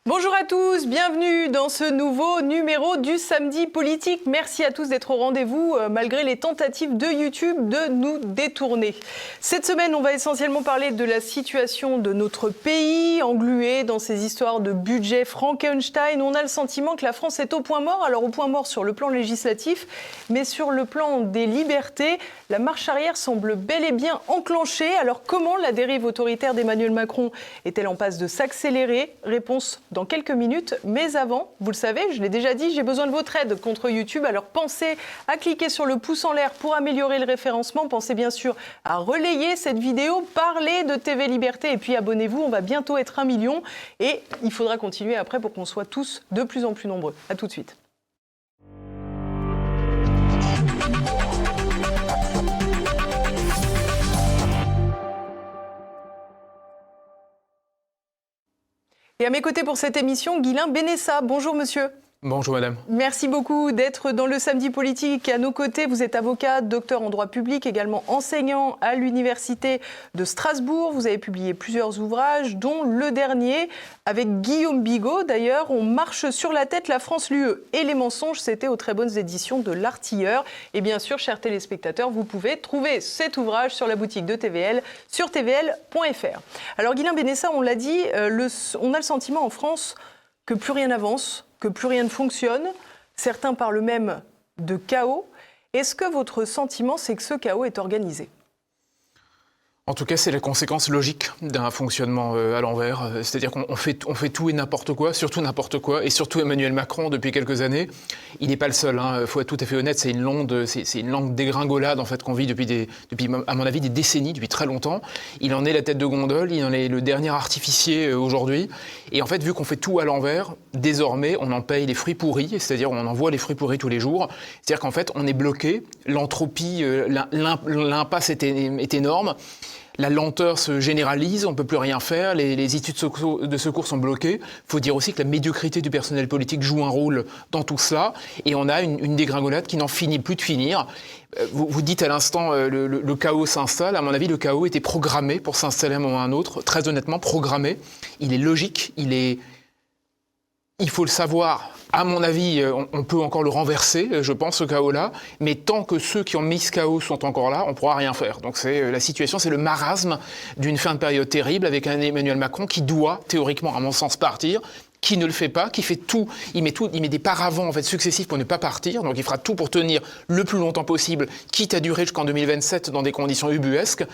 Bonjour à tous, bienvenue dans ce nouveau numéro du Samedi Politique. Merci à tous d'être au rendez-vous malgré les tentatives de YouTube de nous détourner. Cette semaine, on va essentiellement parler de la situation de notre pays, englué dans ces histoires de budget Frankenstein. On a le sentiment que la France est au point mort, alors au point mort sur le plan législatif, mais sur le plan des libertés, la marche arrière semble bel et bien enclenchée. Alors comment la dérive autoritaire d'Emmanuel Macron est-elle en passe de s'accélérer? Réponse dans quelques minutes, mais avant, vous le savez, je l'ai déjà dit, j'ai besoin de votre aide contre YouTube. Alors pensez à cliquer sur le pouce en l'air pour améliorer le référencement. Pensez bien sûr à relayer cette vidéo, parler de TV Liberté et puis abonnez-vous, on va bientôt être 1 million et il faudra continuer après pour qu'on soit tous de plus en plus nombreux. À tout de suite. Et à mes côtés pour cette émission, Guilain Benessa. Bonjour monsieur. Bonjour madame. Merci beaucoup d'être dans le Samedi Politique. À nos côtés, vous êtes avocat, docteur en droit public, également enseignant à l'Université de Strasbourg. Vous avez publié plusieurs ouvrages, dont le dernier avec Guillaume Bigot. D'ailleurs, On marche sur la tête, la France, l'UE et les mensonges. C'était aux très bonnes éditions de L'Artilleur. Et bien sûr, chers téléspectateurs, vous pouvez trouver cet ouvrage sur la boutique de TVL, sur tvl.fr. Alors Guilain Benessa, on l'a dit, on a le sentiment en France que plus rien n'avance, que plus rien ne fonctionne. Certains parlent même de chaos. Est-ce que votre sentiment, c'est que ce chaos est organisé ? En tout cas, c'est la conséquence logique d'un fonctionnement à l'envers. C'est-à-dire qu'on fait tout et n'importe quoi, et surtout Emmanuel Macron depuis quelques années. Il n'est pas le seul, il faut être tout à fait honnête, c'est une longue dégringolade en fait, qu'on vit depuis, à mon avis, des décennies, depuis très longtemps. Il en est la tête de gondole, il en est le dernier artificier aujourd'hui. Et en fait, vu qu'on fait tout à l'envers, désormais, on en paye les fruits pourris, c'est-à-dire on en voit les fruits pourris tous les jours. C'est-à-dire qu'en fait, on est bloqué, l'entropie, l'impasse est énorme. La lenteur se généralise, on ne peut plus rien faire, les issues de secours sont bloquées. Il faut dire aussi que la médiocrité du personnel politique joue un rôle dans tout cela. Et on a une dégringolade qui n'en finit plus de finir. Vous dites à l'instant, le chaos s'installe. À mon avis, le chaos était programmé pour s'installer à un moment ou à un autre. Très honnêtement, programmé. Il est logique, il faut le savoir. À mon avis, on peut encore le renverser, je pense, ce chaos-là. Mais tant que ceux qui ont mis ce chaos sont encore là, on ne pourra rien faire. Donc la situation, c'est le marasme d'une fin de période terrible avec un Emmanuel Macron qui doit, théoriquement, à mon sens, partir, qui ne le fait pas, qui fait tout, il met des paravents en fait, successifs pour ne pas partir. Donc il fera tout pour tenir le plus longtemps possible, quitte à durer jusqu'en 2027 dans des conditions ubuesques.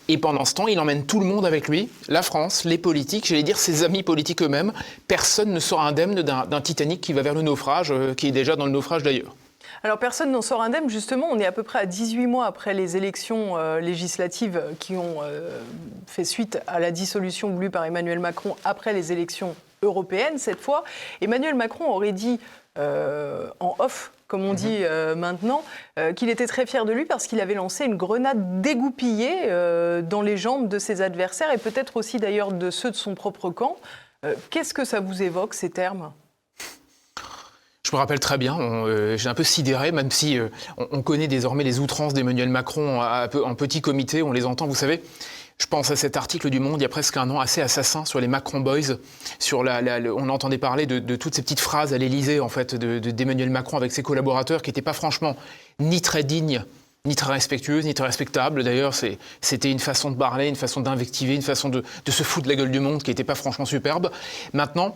Et pendant ce temps, il emmène tout le monde avec lui, la France, les politiques, j'allais dire ses amis politiques eux-mêmes. Personne ne sera indemne d'un Titanic qui va vers le naufrage, qui est déjà dans le naufrage d'ailleurs. Alors personne n'en sort indemne, justement, on est à peu près à 18 mois après les élections législatives qui ont fait suite à la dissolution voulue par Emmanuel Macron après les élections européennes cette fois. Emmanuel Macron aurait dit en off, comme on dit maintenant, qu'il était très fier de lui parce qu'il avait lancé une grenade dégoupillée dans les jambes de ses adversaires et peut-être aussi d'ailleurs de ceux de son propre camp. Qu'est-ce que ça vous évoque, ces termes ? Je me rappelle très bien, j'ai un peu sidéré, même si on connaît désormais les outrances d'Emmanuel Macron en petit comité, on les entend, vous savez. Je pense à cet article du Monde, il y a presque un an, assez assassin, sur les Macron Boys. On entendait parler de toutes ces petites phrases à l'Élysée, en fait, d'Emmanuel Macron avec ses collaborateurs, qui n'étaient pas franchement ni très dignes, ni très respectueuses, ni très respectables. D'ailleurs, c'était une façon de parler, une façon d'invectiver, une façon de se foutre de la gueule du monde qui n'était pas franchement superbe. Maintenant,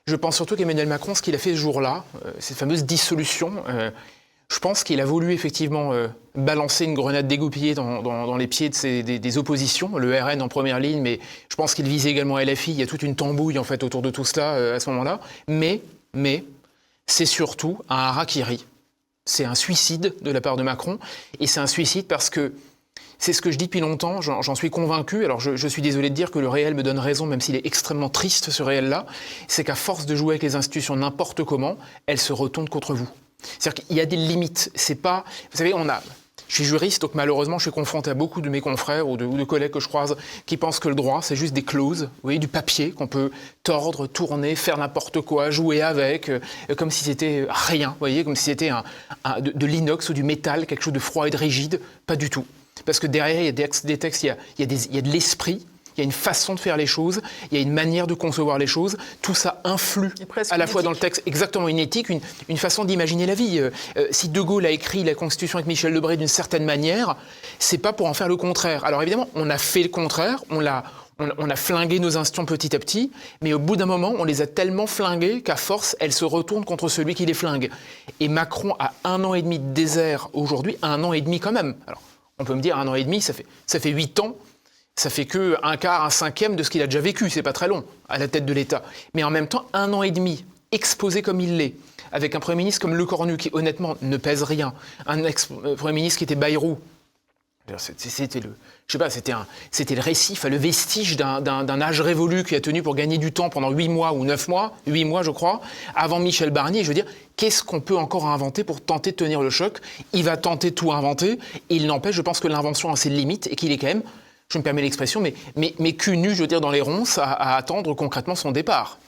je pense surtout qu'Emmanuel Macron, ce qu'il a fait ce jour-là, cette fameuse dissolution, je pense qu'il a voulu effectivement balancer une grenade dégoupillée dans les pieds des oppositions, le RN en première ligne, mais je pense qu'il visait également LFI. Il y a toute une tambouille en fait autour de tout cela à ce moment-là. Mais c'est surtout un harakiri. C'est un suicide de la part de Macron, et c'est un suicide parce que c'est ce que je dis depuis longtemps, j'en suis convaincu. Alors je suis désolé de dire que le réel me donne raison, même s'il est extrêmement triste ce réel-là, c'est qu'à force de jouer avec les institutions n'importe comment, elles se retournent contre vous. C'est-à-dire qu'il y a des limites. C'est pas, vous savez, je suis juriste, donc malheureusement, je suis confronté à beaucoup de mes confrères ou de collègues que je croise qui pensent que le droit, c'est juste des clauses, vous voyez, du papier qu'on peut tordre, tourner, faire n'importe quoi, jouer avec, comme si c'était rien, vous voyez, comme si c'était de l'inox ou du métal, quelque chose de froid et de rigide. Pas du tout. Parce que derrière, il y a des textes, il y a de l'esprit, il y a une façon de faire les choses, il y a une manière de concevoir les choses. Tout ça influe à la fois dans le texte, exactement une éthique, une façon d'imaginer la vie. Si De Gaulle a écrit la Constitution avec Michel Debré d'une certaine manière, c'est pas pour en faire le contraire. Alors évidemment, on a fait le contraire, on a flingué nos institutions petit à petit, mais au bout d'un moment, on les a tellement flinguées qu'à force, elles se retournent contre celui qui les flingue. Et Macron a 1 an et demi de désert aujourd'hui, 1 an et demi quand même. Alors, on peut me dire 1 an et demi, ça fait 8 ans, ça fait que un quart, un cinquième de ce qu'il a déjà vécu, c'est pas très long, à la tête de l'État. Mais en même temps, 1 an et demi, exposé comme il l'est, avec un Premier ministre comme Lecornu, qui honnêtement ne pèse rien, un ex-Premier ministre qui était Bayrou. C'était le récit, le vestige d'un âge révolu qui a tenu pour gagner du temps pendant 8 mois ou 9 mois, 8 mois je crois, avant Michel Barnier. Je veux dire, qu'est-ce qu'on peut encore inventer pour tenter de tenir le choc ? Il va tenter tout inventer, et il n'empêche, je pense que l'invention a ses limites et qu'il est quand même, je me permets l'expression, mais cul nu, je veux dire, dans les ronces à attendre concrètement son départ.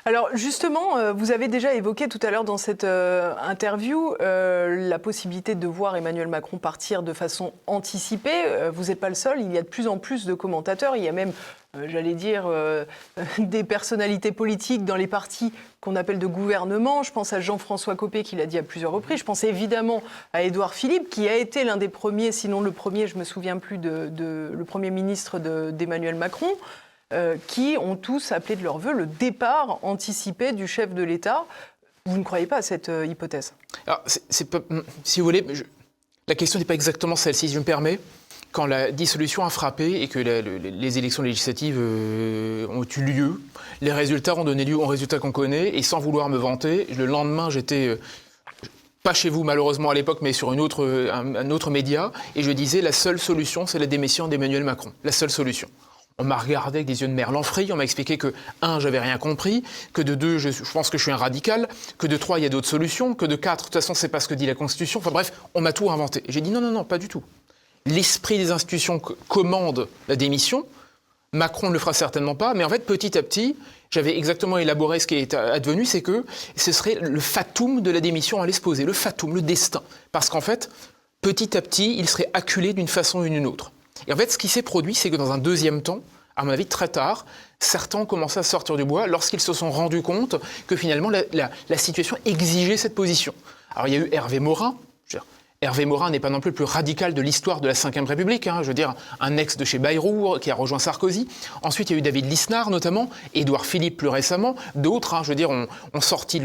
Alors justement, vous avez déjà évoqué tout à l'heure dans cette interview la possibilité de voir Emmanuel Macron partir de façon anticipée. Vous n'êtes pas le seul, il y a de plus en plus de commentateurs, il y a même, j'allais dire, des personnalités politiques dans les partis qu'on appelle de gouvernement. Je pense à Jean-François Copé qui l'a dit à plusieurs reprises. Je pense évidemment à Édouard Philippe qui a été l'un des premiers, sinon le premier, je ne me souviens plus, le Premier ministre d'Emmanuel Macron. Qui ont tous appelé de leur vœu le départ anticipé du chef de l'État. Vous ne croyez pas à cette hypothèse ? Alors, pas, si vous voulez, la question n'est pas exactement celle-ci, si je me permets. Quand la dissolution a frappé et que les élections législatives ont eu lieu, les résultats ont donné lieu aux résultats qu'on connaît, et sans vouloir me vanter, le lendemain, j'étais... pas chez vous malheureusement à l'époque, mais sur un autre média, et je disais la seule solution, c'est la démission d'Emmanuel Macron. La seule solution. On m'a regardé avec des yeux de merlan-frit, on m'a expliqué que, 1, j'avais rien compris, que de 2, je pense que je suis un radical, que de 3, il y a d'autres solutions, que de 4, de toute façon, c'est pas ce que dit la Constitution. Enfin bref, on m'a tout inventé. Et j'ai dit non, pas du tout. L'esprit des institutions commande la démission. Macron ne le fera certainement pas, mais en fait, petit à petit, j'avais exactement élaboré ce qui est advenu, c'est que ce serait le fatum de la démission allait se poser, le fatum, le destin. Parce qu'en fait, petit à petit, il serait acculé d'une façon ou d'une autre. Et en fait, ce qui s'est produit, c'est que dans un deuxième temps, à mon avis très tard, certains ont commencé à sortir du bois lorsqu'ils se sont rendus compte que finalement la situation exigeait cette position. Alors il y a eu Hervé Morin. Hervé Morin n'est pas non plus le plus radical de l'histoire de la Ve République, je veux dire un ex de chez Bayrou qui a rejoint Sarkozy. Ensuite il y a eu David Lisnard notamment, Édouard Philippe plus récemment, d'autres, je veux dire, ont sorti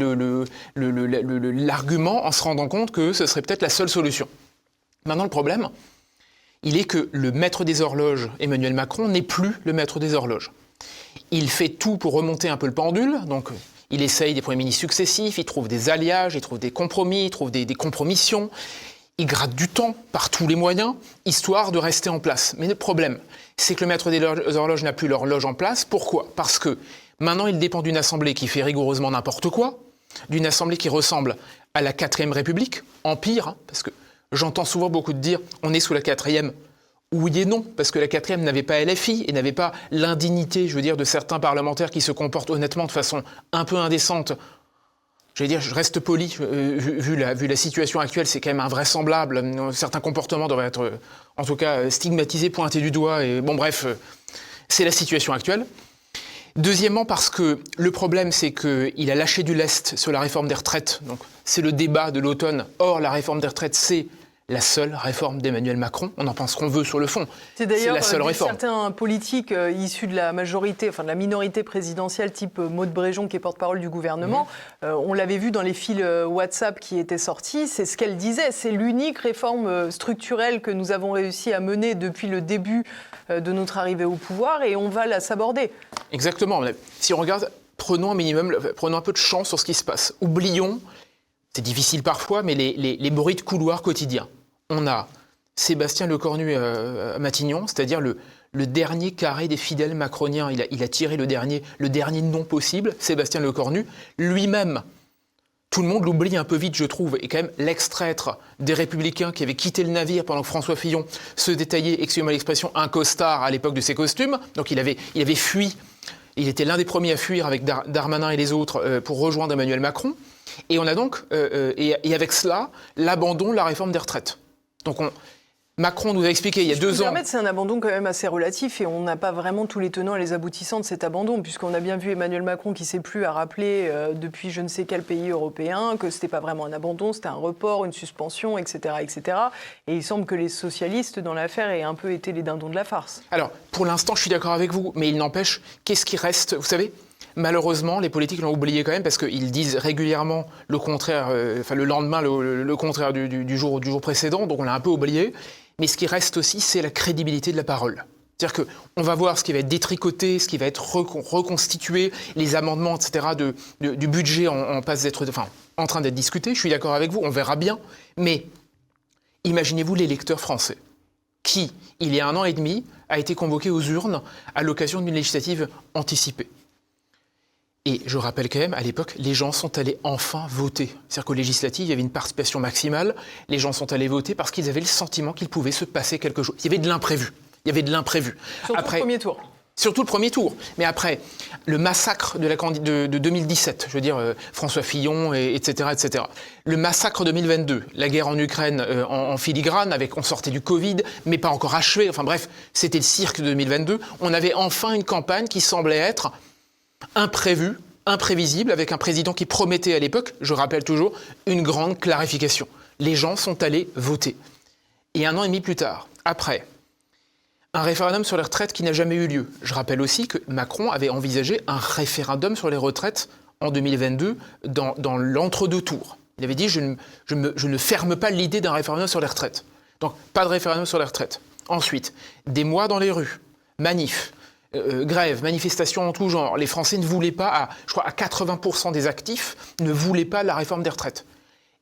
l'argument en se rendant compte que ce serait peut-être la seule solution. Maintenant le problème, il est que le maître des horloges, Emmanuel Macron, n'est plus le maître des horloges. Il fait tout pour remonter un peu le pendule, donc il essaye des premiers ministres successifs, il trouve des alliages, il trouve des compromis, il trouve des compromissions, il gratte du temps par tous les moyens, histoire de rester en place. Mais le problème, c'est que le maître des horloges n'a plus l'horloge en place. Pourquoi ? Parce que maintenant il dépend d'une assemblée qui fait rigoureusement n'importe quoi, d'une assemblée qui ressemble à la 4e République, empire, parce que j'entends souvent beaucoup de dire « on est sous la 4e ». Oui et non, parce que la 4e n'avait pas LFI et n'avait pas l'indignité, je veux dire, de certains parlementaires qui se comportent honnêtement de façon un peu indécente. Je vais dire, je reste poli, vu la situation actuelle, c'est quand même invraisemblable. Certains comportements devraient être, en tout cas, stigmatisés, pointés du doigt. Et bon, bref, c'est la situation actuelle. Deuxièmement, parce que le problème, c'est qu'il a lâché du lest sur la réforme des retraites. Donc, c'est le débat de l'automne. Or, la réforme des retraites, c'est la seule réforme d'Emmanuel Macron. On en pense qu'on veut sur le fond. C'est d'ailleurs la seule réforme. Certains politiques issus de la majorité, enfin de la minorité présidentielle, type Maud Bréjon, qui est porte-parole du gouvernement, on l'avait vu dans les fils WhatsApp qui étaient sortis, c'est ce qu'elle disait. C'est l'unique réforme structurelle que nous avons réussi à mener depuis le début de notre arrivée au pouvoir et on va la saborder. Exactement. Si on regarde, prenons un peu de champ sur ce qui se passe. Oublions, c'est difficile parfois, mais les bruits de couloir quotidiens. On a Sébastien Lecornu à Matignon, c'est-à-dire le dernier carré des fidèles macroniens. Il a tiré le dernier nom possible, Sébastien Lecornu. Lui-même, tout le monde l'oublie un peu vite, je trouve, et quand même l'ex-traître des Républicains qui avait quitté le navire pendant que François Fillon se détaillait, excusez-moi l'expression, un costard à l'époque de ses costumes. Donc il avait fui, il était l'un des premiers à fuir avec Darmanin et les autres pour rejoindre Emmanuel Macron. Et on a donc, et avec cela, l'abandon de la réforme des retraites. Donc Macron nous a expliqué il y a 2 ans... C'est un abandon quand même assez relatif et on n'a pas vraiment tous les tenants et les aboutissants de cet abandon, puisqu'on a bien vu Emmanuel Macron qui ne sait plus à rappeler depuis je ne sais quel pays européen que ce n'était pas vraiment un abandon, c'était un report, une suspension, etc., etc. Et il semble que les socialistes dans l'affaire aient un peu été les dindons de la farce. Alors, pour l'instant, je suis d'accord avec vous, mais il n'empêche, qu'est-ce qui reste ? Vous savez, malheureusement, les politiques l'ont oublié quand même parce qu'ils disent régulièrement le contraire, le lendemain, le contraire du jour précédent, donc on l'a un peu oublié. Mais ce qui reste aussi, c'est la crédibilité de la parole. C'est-à-dire qu'on va voir ce qui va être détricoté, ce qui va être reconstitué, les amendements, etc., du budget en train d'être discuté. Je suis d'accord avec vous, on verra bien. Mais imaginez-vous l'électeur français qui, il y a 1 an et demi, a été convoqué aux urnes à l'occasion d'une législative anticipée. Et je rappelle quand même, à l'époque, les gens sont allés enfin voter. C'est-à-dire qu'aux législatives, il y avait une participation maximale. Les gens sont allés voter parce qu'ils avaient le sentiment qu'il pouvait se passer quelque chose. Il y avait de l'imprévu. Surtout le premier tour. Surtout le premier tour. Mais après, le massacre de 2017, je veux dire François Fillon, etc., etc. Le massacre 2022, la guerre en Ukraine en filigrane, on sortait du Covid, mais pas encore achevé. Enfin bref, c'était le cirque de 2022. On avait enfin une campagne qui semblait être imprévu, imprévisible, avec un président qui promettait à l'époque, je rappelle toujours, une grande clarification. Les gens sont allés voter. Et 1 an et demi plus tard, après, un référendum sur les retraites qui n'a jamais eu lieu. Je rappelle aussi que Macron avait envisagé un référendum sur les retraites en 2022 dans l'entre-deux tours. Il avait dit « je ne ferme pas l'idée d'un référendum sur les retraites ». Donc, pas de référendum sur les retraites. Ensuite, des mois dans les rues, manifs, grèves, manifestations en tout genre. Les Français ne voulaient pas, je crois à 80% des actifs, ne voulaient pas la réforme des retraites.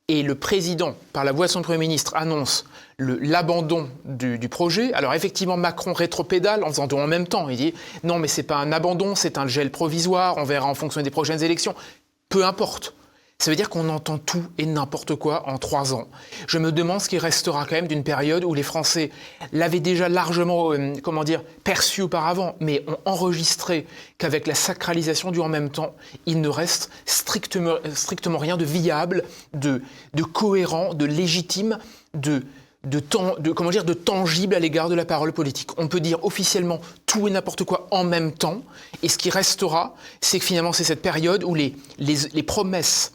Et le président, par la voix de son Premier ministre, annonce l'abandon du projet. Alors effectivement, Macron rétropédale en faisant tout en même temps. Il dit « Non, mais c'est pas un abandon, c'est un gel provisoire, on verra en fonction des prochaines élections. » Peu importe. Ça veut dire qu'on entend tout et n'importe quoi en 3 ans. Je me demande ce qui restera quand même d'une période où les Français l'avaient déjà largement, perçu auparavant, mais ont enregistré qu'avec la sacralisation du en même temps, il ne reste strictement rien de viable, de cohérent, de légitime, de tangible à l'égard de la parole politique. On peut dire officiellement tout et n'importe quoi en même temps, et ce qui restera, c'est que finalement c'est cette période où les promesses,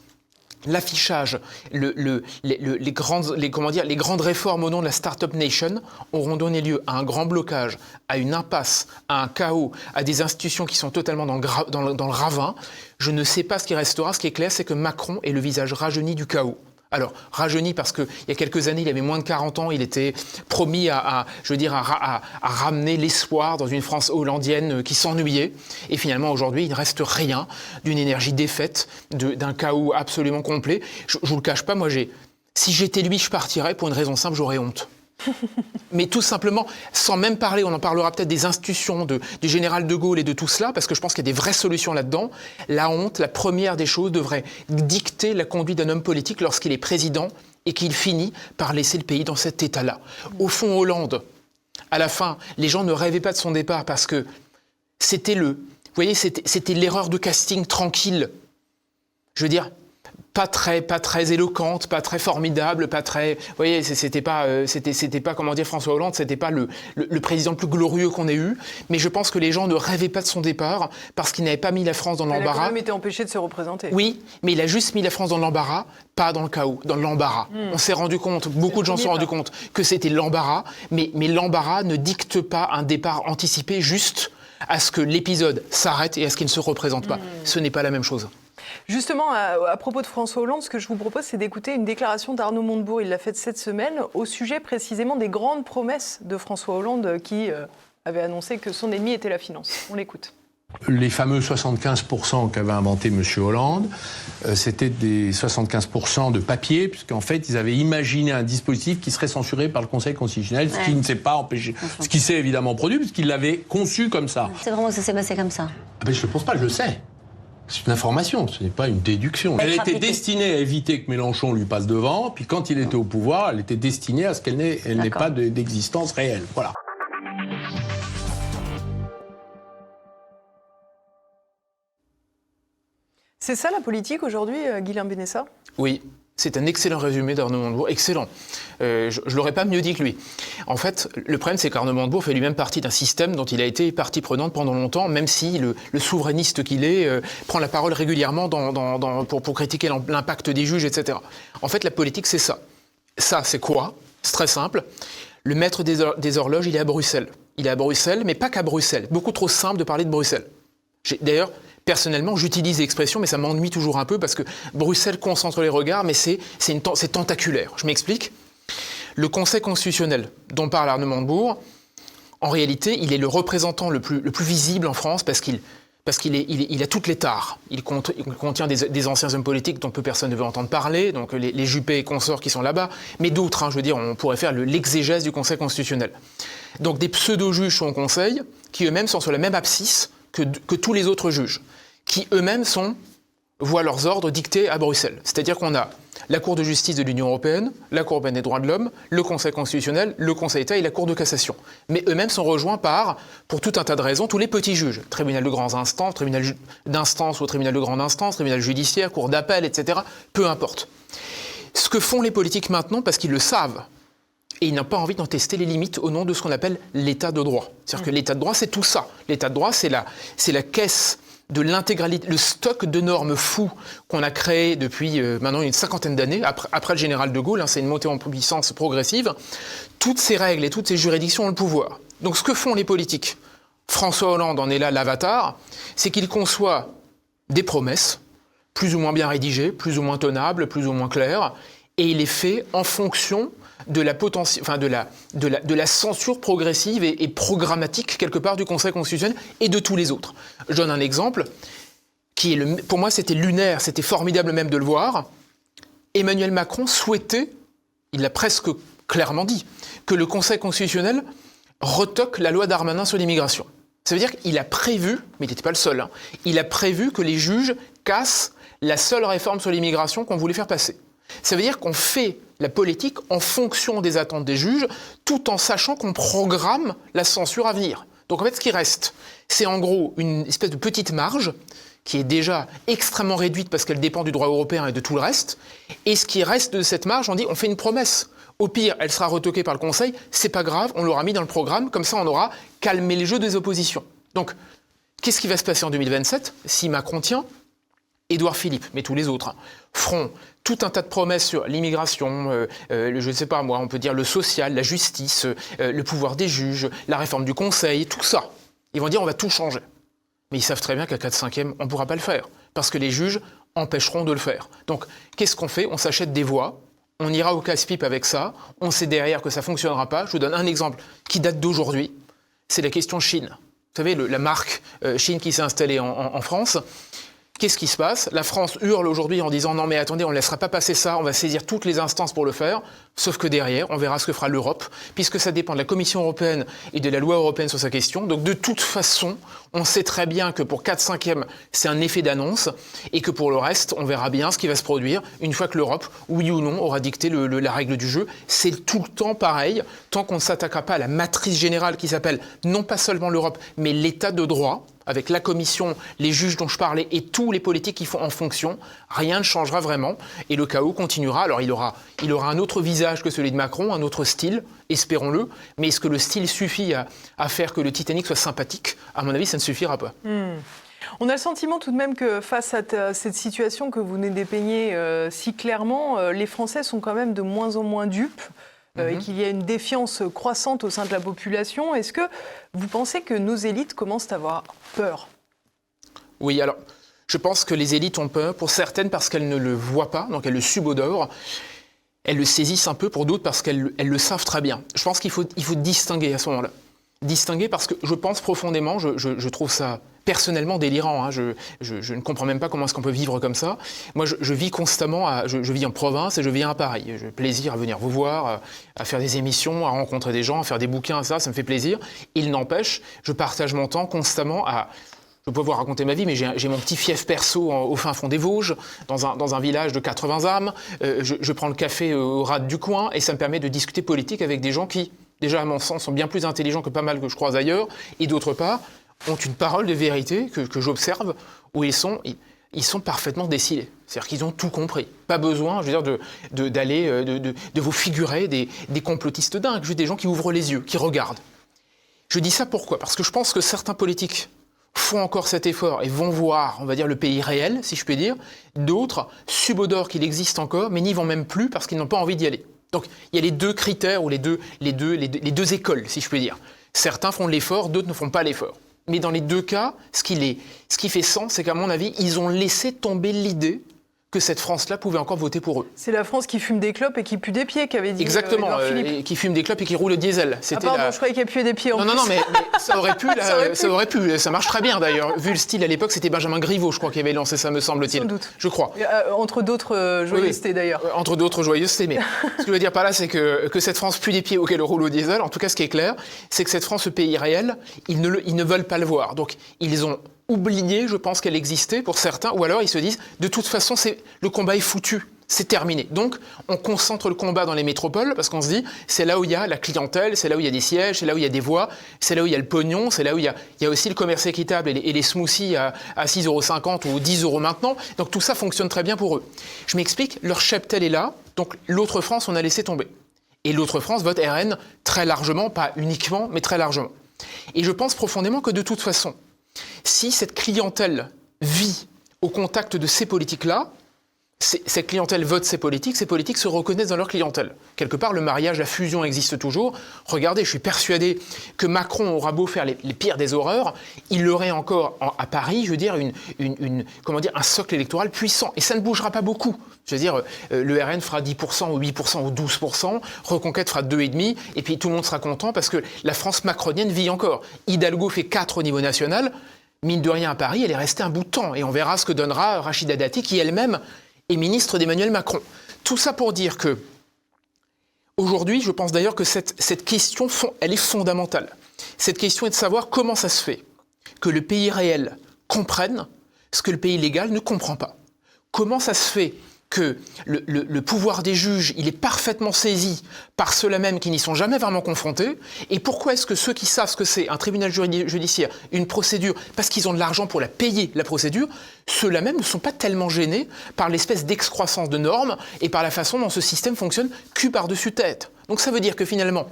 l'affichage, les grandes réformes au nom de la Startup Nation auront donné lieu à un grand blocage, à une impasse, à un chaos, à des institutions qui sont totalement dans le ravin. Je ne sais pas ce qui restera. Ce qui est clair, c'est que Macron est le visage rajeuni du chaos. Alors, rajeuni parce qu'il y a quelques années, il avait moins de 40 ans, il était promis à ramener l'espoir dans une France hollandienne qui s'ennuyait. Et finalement, aujourd'hui, il ne reste rien d'une énergie défaite, d'un chaos absolument complet. Je ne vous le cache pas, moi, si j'étais lui, je partirais pour une raison simple, j'aurais honte. Mais tout simplement, sans même parler, on en parlera peut-être des institutions du général de Gaulle et de tout cela, parce que je pense qu'il y a des vraies solutions là-dedans. La honte, la première des choses, devrait dicter la conduite d'un homme politique lorsqu'il est président et qu'il finit par laisser le pays dans cet état-là. Au fond, Hollande, à la fin, les gens ne rêvaient pas de son départ parce que c'était c'était l'erreur de casting tranquille. Je veux dire, pas très éloquente, pas très formidable, pas très... Vous voyez, c'était pas François Hollande, c'était pas le président le plus glorieux qu'on ait eu. Mais je pense que les gens ne rêvaient pas de son départ parce qu'il n'avait pas mis la France dans l'embarras. Il a quand même été empêché de se représenter. Oui, mais il a juste mis la France dans l'embarras, pas dans le chaos, dans l'embarras. On s'est rendu compte, beaucoup de gens se sont rendus compte que c'était l'embarras, mais l'embarras ne dicte pas un départ anticipé juste à ce que l'épisode s'arrête et à ce qu'il ne se représente pas. Ce n'est pas la même chose. Justement, à propos de François Hollande, ce que je vous propose, c'est d'écouter une déclaration d'Arnaud Montebourg. Il l'a faite cette semaine au sujet précisément des grandes promesses de François Hollande qui avait annoncé que son ennemi était la finance. On l'écoute. Les fameux 75% qu'avait inventé M. Hollande, c'était des 75% de papier, puisqu'en fait, ils avaient imaginé un dispositif qui serait censuré par le Conseil constitutionnel, ce qui ne s'est pas empêché. Ce qui s'est évidemment produit, puisqu'il l'avait conçu comme ça. C'est vraiment que ça s'est passé comme ça? Je ne le pense pas, je le sais. C'est une information, ce n'est pas une déduction. Elle était destinée à éviter que Mélenchon lui passe devant, puis quand il était au pouvoir, elle était destinée à ce qu'elle n'ait pas d'existence réelle. Voilà. C'est ça la politique aujourd'hui, Guilain Benessa ? Oui, C'est un excellent résumé d'Arnaud Montebourg, excellent. Je ne l'aurais pas mieux dit que lui. En fait, le problème, c'est qu'Arnaud Montebourg fait lui-même partie d'un système dont il a été partie prenante pendant longtemps, même si le souverainiste qu'il est prend la parole régulièrement pour critiquer l'impact des juges, etc. En fait, la politique, c'est ça. Ça, c'est quoi? C'est très simple. Le maître des horloges, il est à Bruxelles. Il est à Bruxelles, mais pas qu'à Bruxelles. Beaucoup trop simple de parler de Bruxelles. D'ailleurs, personnellement, j'utilise l'expression, mais ça m'ennuie toujours un peu parce que Bruxelles concentre les regards, mais c'est tentaculaire. Je m'explique. Le Conseil constitutionnel dont parle Arnaud Montebourg, en réalité, il est le représentant le plus visible en France parce qu'il a toutes les tares. Il contient des anciens hommes politiques dont peu personne ne veut entendre parler, donc les Juppé et consorts qui sont là-bas, mais d'autres, je veux dire, on pourrait faire l'exégèse du Conseil constitutionnel. Donc des pseudo-juges sont au Conseil, qui eux-mêmes sont sur la même abscisse que tous les autres juges, qui eux-mêmes voient leurs ordres dictés à Bruxelles. C'est-à-dire qu'on a la Cour de justice de l'Union européenne, la Cour européenne des droits de l'homme, le Conseil constitutionnel, le Conseil d'État et la Cour de cassation. Mais eux-mêmes sont rejoints pour tout un tas de raisons, tous les petits juges. Tribunal de grandes instances, tribunal d'instance ou tribunal de grande instance, tribunal judiciaire, cour d'appel, etc. Peu importe. Ce que font les politiques maintenant, parce qu'ils le savent, et ils n'ont pas envie d'en tester les limites au nom de ce qu'on appelle l'état de droit. C'est-à-dire que l'état de droit, c'est tout ça. L'état de droit, c'est la caisse de l'intégralité, le stock de normes fous qu'on a créé depuis maintenant une 50aine d'années, après le général de Gaulle, c'est une montée en puissance progressive. Toutes ces règles et toutes ces juridictions ont le pouvoir. Donc ce que font les politiques, François Hollande en est là l'avatar, c'est qu'il conçoit des promesses, plus ou moins bien rédigées, plus ou moins tenables, plus ou moins claires, et il les fait en fonction de la censure progressive et programmatique, quelque part, du Conseil constitutionnel et de tous les autres. Je donne un exemple qui est, pour moi, c'était lunaire, c'était formidable même de le voir. Emmanuel Macron souhaitait, il l'a presque clairement dit, que le Conseil constitutionnel retoque la loi Darmanin sur l'immigration. Ça veut dire qu'il a prévu, mais il n'était pas le seul, il a prévu que les juges cassent la seule réforme sur l'immigration qu'on voulait faire passer. Ça veut dire qu'on fait la politique en fonction des attentes des juges, tout en sachant qu'on programme la censure à venir. Donc en fait, ce qui reste, c'est en gros une espèce de petite marge qui est déjà extrêmement réduite parce qu'elle dépend du droit européen et de tout le reste. Et ce qui reste de cette marge, on dit, on fait une promesse. Au pire, elle sera retoquée par le Conseil, c'est pas grave, on l'aura mis dans le programme, comme ça on aura calmé les jeux des oppositions. Donc, qu'est-ce qui va se passer en 2027 si Macron tient? Édouard Philippe, mais tous les autres, feront tout un tas de promesses sur l'immigration, je ne sais pas moi, on peut dire le social, la justice, le pouvoir des juges, la réforme du Conseil, tout ça. Ils vont dire on va tout changer. Mais ils savent très bien qu'à 4/5e, on ne pourra pas le faire, parce que les juges empêcheront de le faire. Donc, qu'est-ce qu'on fait? On s'achète des voix, on ira au casse-pipe avec ça, on sait derrière que ça ne fonctionnera pas. Je vous donne un exemple qui date d'aujourd'hui, c'est la question Chine. Vous savez, la marque Chine qui s'est installée en France. Qu'est-ce qui se passe? La France hurle aujourd'hui en disant « Non mais attendez, on ne laissera pas passer ça, on va saisir toutes les instances pour le faire ». Sauf que derrière, on verra ce que fera l'Europe, puisque ça dépend de la Commission européenne et de la loi européenne sur sa question. Donc de toute façon, on sait très bien que pour 4/5e, c'est un effet d'annonce, et que pour le reste, on verra bien ce qui va se produire une fois que l'Europe, oui ou non, aura dicté la règle du jeu. C'est tout le temps pareil, tant qu'on ne s'attaquera pas à la matrice générale qui s'appelle non pas seulement l'Europe, mais l'état de droit, avec la Commission, les juges dont je parlais et tous les politiques qui font en fonction, rien ne changera vraiment et le chaos continuera. Alors il aura un autre visage que celui de Macron, un autre style, espérons-le, mais est-ce que le style suffit à faire que le Titanic soit sympathique? À mon avis, ça ne suffira pas. On a le sentiment tout de même que face à cette situation que vous venez de dépeigner si clairement, les Français sont quand même de moins en moins dupes. Et qu'il y a une défiance croissante au sein de la population. Est-ce que vous pensez que nos élites commencent à avoir peur? Oui, alors, je pense que les élites ont peur, pour certaines parce qu'elles ne le voient pas, donc elles le subodorent. Elles le saisissent un peu, pour d'autres parce qu'elles le savent très bien. Je pense qu'il faut distinguer à ce moment-là. Distinguer parce que je pense profondément, je trouve ça personnellement délirant. Je ne comprends même pas comment est-ce qu'on peut vivre comme ça. Moi, je vis constamment, je vis en province et je vis à Paris. J'ai plaisir à venir vous voir, à faire des émissions, à rencontrer des gens, à faire des bouquins, ça me fait plaisir. Il n'empêche, je partage mon temps constamment à... Je peux vous raconter ma vie, mais j'ai mon petit fief perso au fin fond des Vosges, dans un village de 80 âmes. Je prends le café au rad du coin et ça me permet de discuter politique avec des gens qui, déjà à mon sens, sont bien plus intelligents que pas mal que je croise ailleurs, et d'autre part, ont une parole de vérité que j'observe, où ils sont parfaitement décilés. C'est-à-dire qu'ils ont tout compris. Pas besoin, je veux dire, de vous figurer des complotistes dingues, juste des gens qui ouvrent les yeux, qui regardent. Je dis ça pourquoi ? Parce que je pense que certains politiques font encore cet effort et vont voir, on va dire, le pays réel, si je puis dire. D'autres subodorent qu'il existe encore, mais n'y vont même plus parce qu'ils n'ont pas envie d'y aller. Donc, il y a les deux critères ou les deux écoles, si je puis dire. Certains font l'effort, d'autres ne font pas l'effort. Mais dans les deux cas, ce qui fait sens, c'est qu'à mon avis, ils ont laissé tomber l'idée que cette France-là pouvait encore voter pour eux. C'est la France qui fume des clopes et qui pue des pieds, qu'avait dit Exactement, Édouard Philippe. qui fume des clopes et qui roule le diesel. C'était je croyais qu'il puait des pieds en plus. Non, mais ça aurait pu, ça aurait pu. Ça marche très bien d'ailleurs. Vu le style à l'époque, c'était Benjamin Griveaux, je crois, qui avait lancé ça, me semble-t-il. Sans doute. Je crois. Entre d'autres joyeusetés d'ailleurs. Entre d'autres joyeusetés, mais ce que je veux dire par là, c'est que cette France pue des pieds auquel roule au diesel. En tout cas, ce qui est clair, c'est que cette France, ce pays réel, ils ne veulent pas le voir. Donc, ils ont oublié, je pense, qu'elle existait pour certains, ou alors ils se disent, de toute façon, le combat est foutu, c'est terminé. Donc, on concentre le combat dans les métropoles, parce qu'on se dit, c'est là où il y a la clientèle, c'est là où il y a des sièges, c'est là où il y a des voix, c'est là où il y a le pognon, c'est là où il y a aussi le commerce équitable et les smoothies à 6,50 € ou 10 € maintenant. Donc, tout ça fonctionne très bien pour eux. Je m'explique, leur cheptel est là, donc l'autre France, on a laissé tomber. Et l'autre France vote RN très largement, pas uniquement, mais très largement. Et je pense profondément que de toute façon, si cette clientèle vit au contact de ces politiques-là, cette clientèle vote ces politiques se reconnaissent dans leur clientèle. Quelque part, le mariage, la fusion existe toujours. Regardez, je suis persuadé que Macron aura beau faire les pires des horreurs, il aurait encore à Paris, je veux dire, un socle électoral puissant. Et ça ne bougera pas beaucoup. Je veux dire, le RN fera 10% ou 8% ou 12%, Reconquête fera 2,5%, et puis tout le monde sera content parce que la France macronienne vit encore. Hidalgo fait 4 au niveau national. Mine de rien, à Paris, elle est restée un bout de temps. Et on verra ce que donnera Rachida Dati, qui elle-même est ministre d'Emmanuel Macron. Tout ça pour dire que, aujourd'hui, je pense d'ailleurs que cette question, elle est fondamentale. Cette question est de savoir comment ça se fait que le pays réel comprenne ce que le pays légal ne comprend pas. Comment ça se fait que le pouvoir des juges, il est parfaitement saisi par ceux-là même qui n'y sont jamais vraiment confrontés. Et pourquoi est-ce que ceux qui savent ce que c'est un tribunal judiciaire, une procédure, parce qu'ils ont de l'argent pour la payer, la procédure, ceux-là même ne sont pas tellement gênés par l'espèce d'excroissance de normes et par la façon dont ce système fonctionne cul par-dessus tête. Donc ça veut dire que finalement,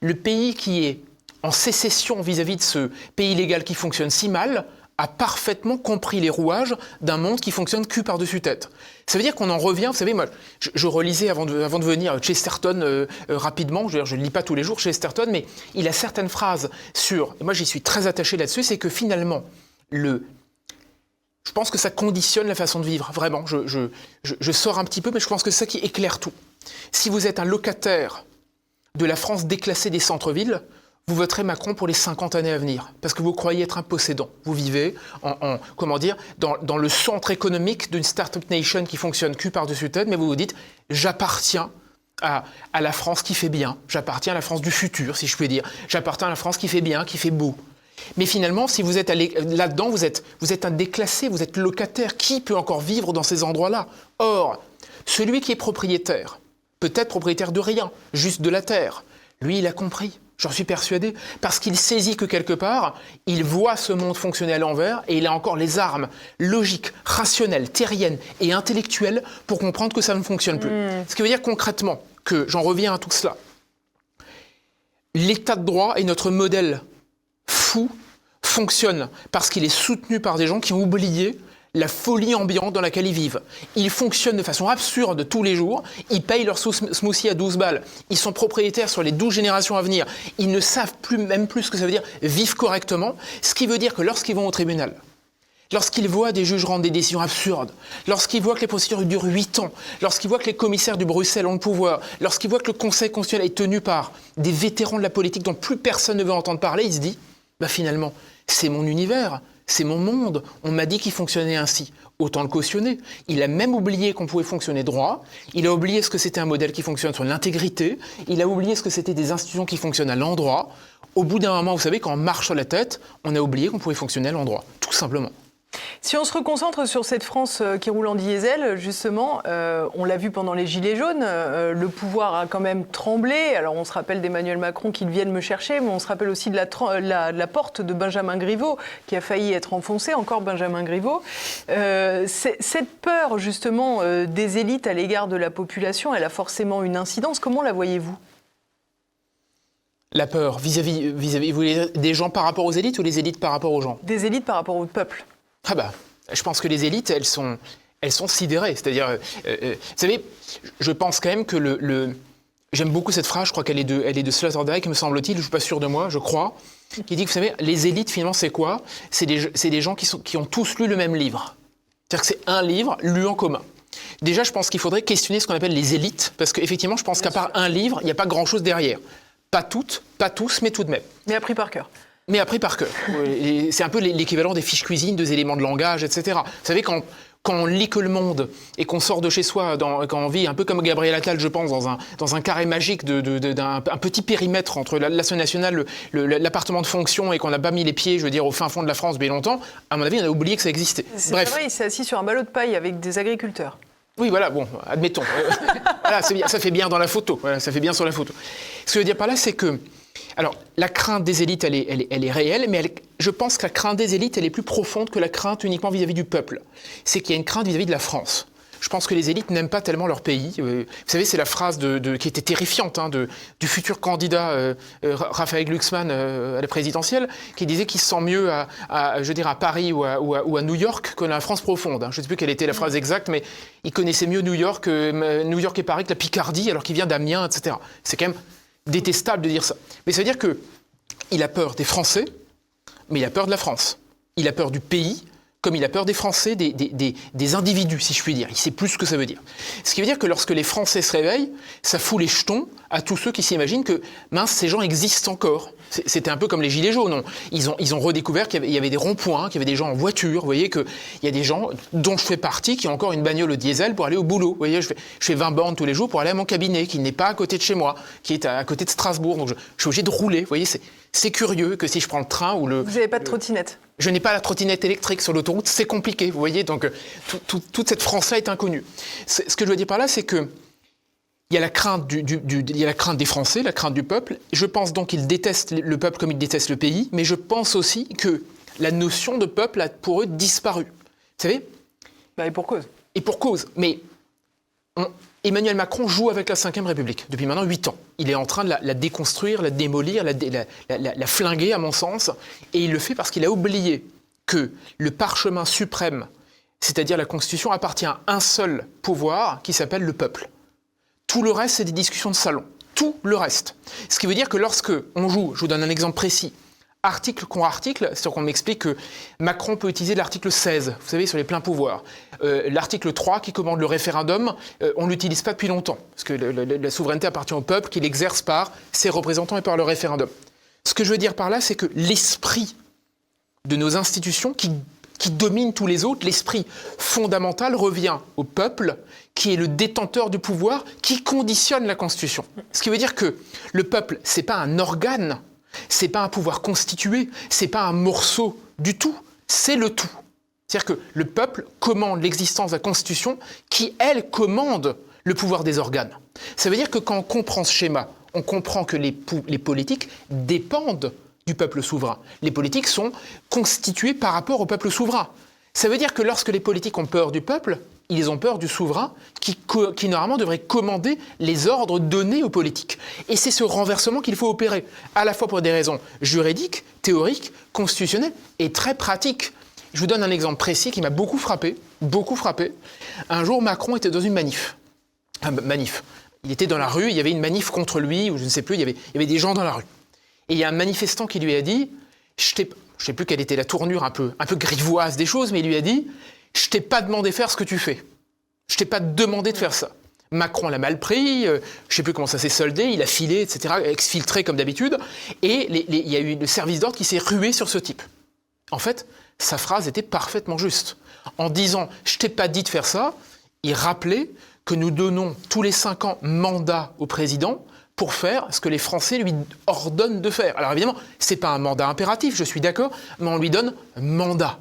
le pays qui est en sécession vis-à-vis de ce pays légal qui fonctionne si mal, a parfaitement compris les rouages d'un monde qui fonctionne cul par-dessus tête. Ça veut dire qu'on en revient, vous savez, moi, je relisais avant de venir Chesterton rapidement, je ne lis pas tous les jours Chesterton, mais il a certaines phrases sur, et moi j'y suis très attaché là-dessus, c'est que finalement, je pense que ça conditionne la façon de vivre, vraiment. Je sors un petit peu, mais je pense que c'est ça qui éclaire tout. Si vous êtes un locataire de la France déclassée des centres-villes, vous voterez Macron pour les 50 années à venir, parce que vous croyez être un possédant. Vous vivez dans le centre économique d'une start-up nation qui fonctionne cul par-dessus tête, mais vous vous dites « j'appartiens à la France qui fait bien, j'appartiens à la France du futur, si je puis dire, j'appartiens à la France qui fait bien, qui fait beau ». Mais finalement, si vous êtes là-dedans, vous êtes un déclassé, vous êtes locataire. Qui peut encore vivre dans ces endroits-là ? Or, celui qui est propriétaire, peut-être propriétaire de rien, juste de la terre, lui, il a compris. J'en suis persuadé, parce qu'il saisit que quelque part, il voit ce monde fonctionner à l'envers et il a encore les armes logiques, rationnelles, terriennes et intellectuelles pour comprendre que ça ne fonctionne plus. Ce qui veut dire concrètement que, j'en reviens à tout cela, l'état de droit et notre modèle fou fonctionne parce qu'il est soutenu par des gens qui ont oublié la folie ambiante dans laquelle ils vivent. Ils fonctionnent de façon absurde tous les jours, ils payent leur smoothie à 12 balles, ils sont propriétaires sur les 12 générations à venir, ils ne savent même plus ce que ça veut dire vivre correctement, ce qui veut dire que lorsqu'ils vont au tribunal, lorsqu'ils voient des juges rendre des décisions absurdes, lorsqu'ils voient que les procédures durent 8 ans, lorsqu'ils voient que les commissaires du Bruxelles ont le pouvoir, lorsqu'ils voient que le Conseil constitutionnel est tenu par des vétérans de la politique dont plus personne ne veut entendre parler, ils se disent finalement, c'est mon univers, c'est mon monde, on m'a dit qu'il fonctionnait ainsi. Autant le cautionner. Il a même oublié qu'on pouvait fonctionner droit, il a oublié ce que c'était un modèle qui fonctionne sur l'intégrité, il a oublié ce que c'était des institutions qui fonctionnent à l'endroit. Au bout d'un moment, vous savez, quand on marche sur la tête, on a oublié qu'on pouvait fonctionner à l'endroit, tout simplement. Si on se reconcentre sur cette France qui roule en diesel, justement, on l'a vu pendant les Gilets jaunes, le pouvoir a quand même tremblé. Alors on se rappelle d'Emmanuel Macron qui vienne me chercher, mais on se rappelle aussi de la porte de Benjamin Griveaux qui a failli être enfoncée, encore Benjamin Griveaux. Cette peur justement des élites à l'égard de la population, elle a forcément une incidence. Comment la voyez-vous ? La peur vis-à-vis vous voulez dire des gens par rapport aux élites ou les élites par rapport aux gens ? Des élites par rapport au peuple. Ah bah, je pense que les élites, elles sont sidérées. C'est-à-dire, vous savez, je pense quand même que j'aime beaucoup cette phrase, je crois qu'elle est de Sloterdijk, me semble-t-il, je ne suis pas sûr de moi, je crois, qui dit que, vous savez, les élites, finalement, c'est quoi ? C'est des gens qui ont tous lu le même livre. C'est-à-dire que c'est un livre lu en commun. Déjà, je pense qu'il faudrait questionner ce qu'on appelle les élites, parce qu'effectivement, je pense qu'à part un livre, il n'y a pas grand-chose derrière. Pas toutes, pas tous, mais tout de même. Mais appris par cœur. Mais appris par cœur. C'est un peu l'équivalent des fiches cuisine, des éléments de langage, etc. Vous savez, quand on lit que le monde et qu'on sort de chez soi, quand on vit un peu comme Gabriel Attal, je pense, dans un carré magique d'un petit périmètre entre l'Assemblée nationale, l'appartement de fonction et qu'on n'a pas mis les pieds, je veux dire, au fin fond de la France bien longtemps, à mon avis, on a oublié que ça existait. Bref. C'est vrai, il s'est assis sur un ballot de paille avec des agriculteurs. Oui, voilà, bon, admettons. Voilà, c'est bien, ça fait bien dans la photo. Voilà, ça fait bien sur la photo. Ce que je veux dire par là, c'est que, alors, la crainte des élites, elle est réelle, mais je pense que la crainte des élites, elle est plus profonde que la crainte uniquement vis-à-vis du peuple. C'est qu'il y a une crainte vis-à-vis de la France. Je pense que les élites n'aiment pas tellement leur pays. Vous savez, c'est la phrase qui était terrifiante du futur candidat Raphaël Glucksmann à la présidentielle, qui disait qu'il se sent mieux à Paris ou à New York que dans la France profonde. Je ne sais plus quelle était la phrase exacte, mais il connaissait mieux New York et Paris que la Picardie, alors qu'il vient d'Amiens, etc. C'est quand même détestable de dire ça. Mais ça veut dire qu'il a peur des Français, mais il a peur de la France. Il a peur du pays, comme il a peur des Français, des individus, si je puis dire. Il sait plus ce que ça veut dire. Ce qui veut dire que lorsque les Français se réveillent, ça fout les jetons à tous ceux qui s'imaginent que, mince, ces gens existent encore. C'était un peu comme les Gilets jaunes. Ils ont redécouvert qu'il y avait des ronds-points, qu'il y avait des gens en voiture. Vous voyez qu'il y a des gens dont je fais partie qui ont encore une bagnole au diesel pour aller au boulot. Vous voyez, je fais 20 bornes tous les jours pour aller à mon cabinet, qui n'est pas à côté de chez moi, qui est à côté de Strasbourg. Donc je suis obligé de rouler. Vous voyez, c'est curieux que si je prends le train ou Vous n'avez pas de trottinette ? Je n'ai pas la trottinette électrique sur l'autoroute, c'est compliqué, vous voyez, donc toute cette France-là est inconnue. Ce que je veux dire par là, c'est que il y a la crainte des Français, la crainte du peuple. Je pense donc qu'ils détestent le peuple comme ils détestent le pays, mais je pense aussi que la notion de peuple a pour eux disparu. Vous savez ? Et pour cause. Et pour cause, mais Emmanuel Macron joue avec la Ve République depuis maintenant 8 ans. Il est en train de la déconstruire, la démolir, la flinguer à mon sens. Et il le fait parce qu'il a oublié que le parchemin suprême, c'est-à-dire la Constitution, appartient à un seul pouvoir qui s'appelle le peuple. Tout le reste, c'est des discussions de salon. Tout le reste. Ce qui veut dire que lorsque on joue, je vous donne un exemple précis, article contre article, c'est-à-dire qu'on m'explique que Macron peut utiliser l'article 16, vous savez, sur les pleins pouvoirs. L'article 3 qui commande le référendum, on ne l'utilise pas depuis longtemps, parce que la souveraineté appartient au peuple, qui l'exerce par ses représentants et par le référendum. Ce que je veux dire par là, c'est que l'esprit de nos institutions qui domine tous les autres, l'esprit fondamental revient au peuple, qui est le détenteur du pouvoir, qui conditionne la Constitution. Ce qui veut dire que le peuple, c'est pas un organe, c'est pas un pouvoir constitué, c'est pas un morceau du tout, c'est le tout. C'est-à-dire que le peuple commande l'existence de la Constitution qui, elle, commande le pouvoir des organes. Ça veut dire que quand on comprend ce schéma, on comprend que les politiques dépendent du peuple souverain. Les politiques sont constituées par rapport au peuple souverain. Ça veut dire que lorsque les politiques ont peur du peuple, ils ont peur du souverain qui normalement devrait commander les ordres donnés aux politiques. Et c'est ce renversement qu'il faut opérer, à la fois pour des raisons juridiques, théoriques, constitutionnelles et très pratiques. Je vous donne un exemple précis qui m'a beaucoup frappé. Un jour, Macron était dans une manif. Il était dans la rue, il y avait une manif contre lui, ou je ne sais plus, il y avait des gens dans la rue. Et il y a un manifestant qui lui a dit, je ne sais plus quelle était la tournure un peu grivoise des choses, mais il lui a dit « Je t'ai pas demandé de faire ce que tu fais. Je t'ai pas demandé de faire ça. » Macron l'a mal pris, je ne sais plus comment ça s'est soldé, il a filé, etc., exfiltré comme d'habitude, et il y a eu le service d'ordre qui s'est rué sur ce type. En fait, sa phrase était parfaitement juste. En disant « Je t'ai pas dit de faire ça », il rappelait que nous donnons tous les 5 ans mandat au président pour faire ce que les Français lui ordonnent de faire. Alors évidemment, ce n'est pas un mandat impératif, je suis d'accord, mais on lui donne mandat.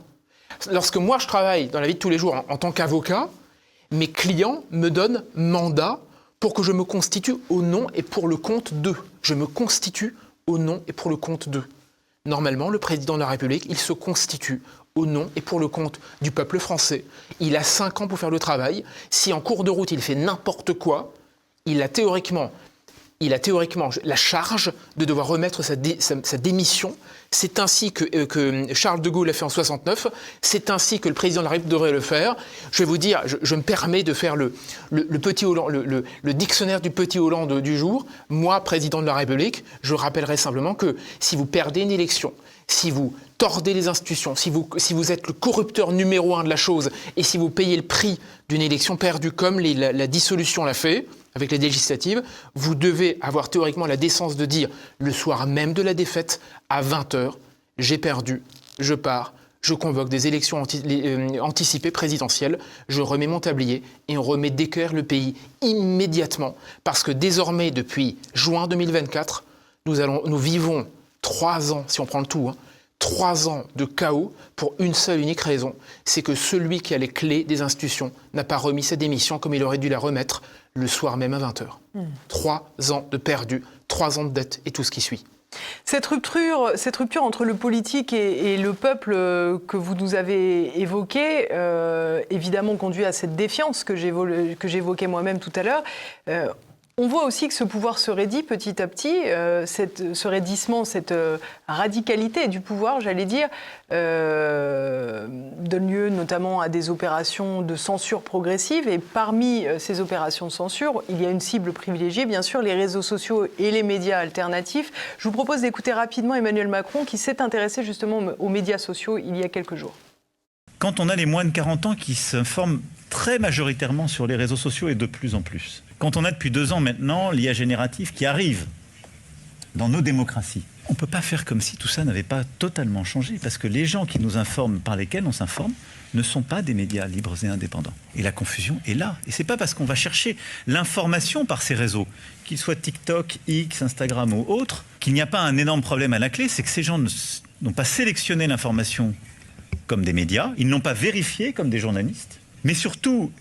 Lorsque moi je travaille dans la vie de tous les jours en tant qu'avocat, mes clients me donnent mandat pour que je me constitue au nom et pour le compte d'eux. Je me constitue au nom et pour le compte d'eux. Normalement, le président de la République, il se constitue au nom et pour le compte du peuple français. Il a 5 ans pour faire le travail. Si en cours de route, il fait n'importe quoi, il a théoriquement la charge de devoir remettre sa démission. C'est ainsi que Charles de Gaulle l'a fait en 69. C'est ainsi que le président de la République devrait le faire. Je vais vous dire, je me permets de faire le petit Hollande, le dictionnaire du petit Hollande du jour. Moi, président de la République, je rappellerai simplement que si vous perdez une élection, si vous tordez les institutions, si vous êtes le corrupteur numéro 1 de la chose et si vous payez le prix d'une élection perdue comme la dissolution l'a fait, avec les législatives, vous devez avoir théoriquement la décence de dire le soir même de la défaite, à 20h, j'ai perdu, je pars, je convoque des élections anticipées présidentielles, je remets mon tablier et on remet d'équerre le pays immédiatement. Parce que désormais, depuis juin 2024, nous vivons 3 ans, si on prend le tout, 3 ans de chaos pour une seule unique raison, c'est que celui qui a les clés des institutions n'a pas remis sa démission comme il aurait dû la remettre le soir même à 20h. 3 ans de perdu, 3 ans de dette et tout ce qui suit. Cette rupture entre le politique et le peuple que vous nous avez évoquée, évidemment conduit à cette défiance que j'évoquais moi-même tout à l'heure. On voit aussi que ce pouvoir se raidit petit à petit, ce raidissement, cette radicalité du pouvoir, j'allais dire, donne lieu notamment à des opérations de censure progressive. Et parmi ces opérations de censure, il y a une cible privilégiée, bien sûr, les réseaux sociaux et les médias alternatifs. Je vous propose d'écouter rapidement Emmanuel Macron qui s'est intéressé justement aux médias sociaux il y a quelques jours. Quand on a les moins de 40 ans qui s'informent très majoritairement sur les réseaux sociaux et de plus en plus, quand on a depuis 2 ans maintenant l'IA générative qui arrive dans nos démocraties, on ne peut pas faire comme si tout ça n'avait pas totalement changé, parce que les gens qui nous informent, par lesquels on s'informe, ne sont pas des médias libres et indépendants. Et la confusion est là. Et ce n'est pas parce qu'on va chercher l'information par ces réseaux, qu'ils soient TikTok, X, Instagram ou autres, qu'il n'y a pas un énorme problème à la clé, c'est que ces gens n'ont pas sélectionné l'information comme des médias, ils n'ont pas vérifié comme des journalistes, mais surtout,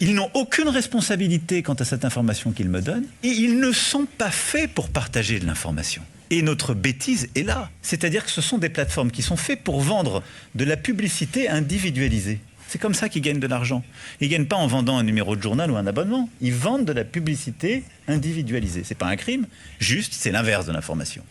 ils n'ont aucune responsabilité quant à cette information qu'ils me donnent, et ils ne sont pas faits pour partager de l'information. Et notre bêtise est là. C'est-à-dire que ce sont des plateformes qui sont faites pour vendre de la publicité individualisée. C'est comme ça qu'ils gagnent de l'argent. Ils ne gagnent pas en vendant un numéro de journal ou un abonnement. Ils vendent de la publicité individualisée. Ce n'est pas un crime, juste c'est l'inverse de l'information.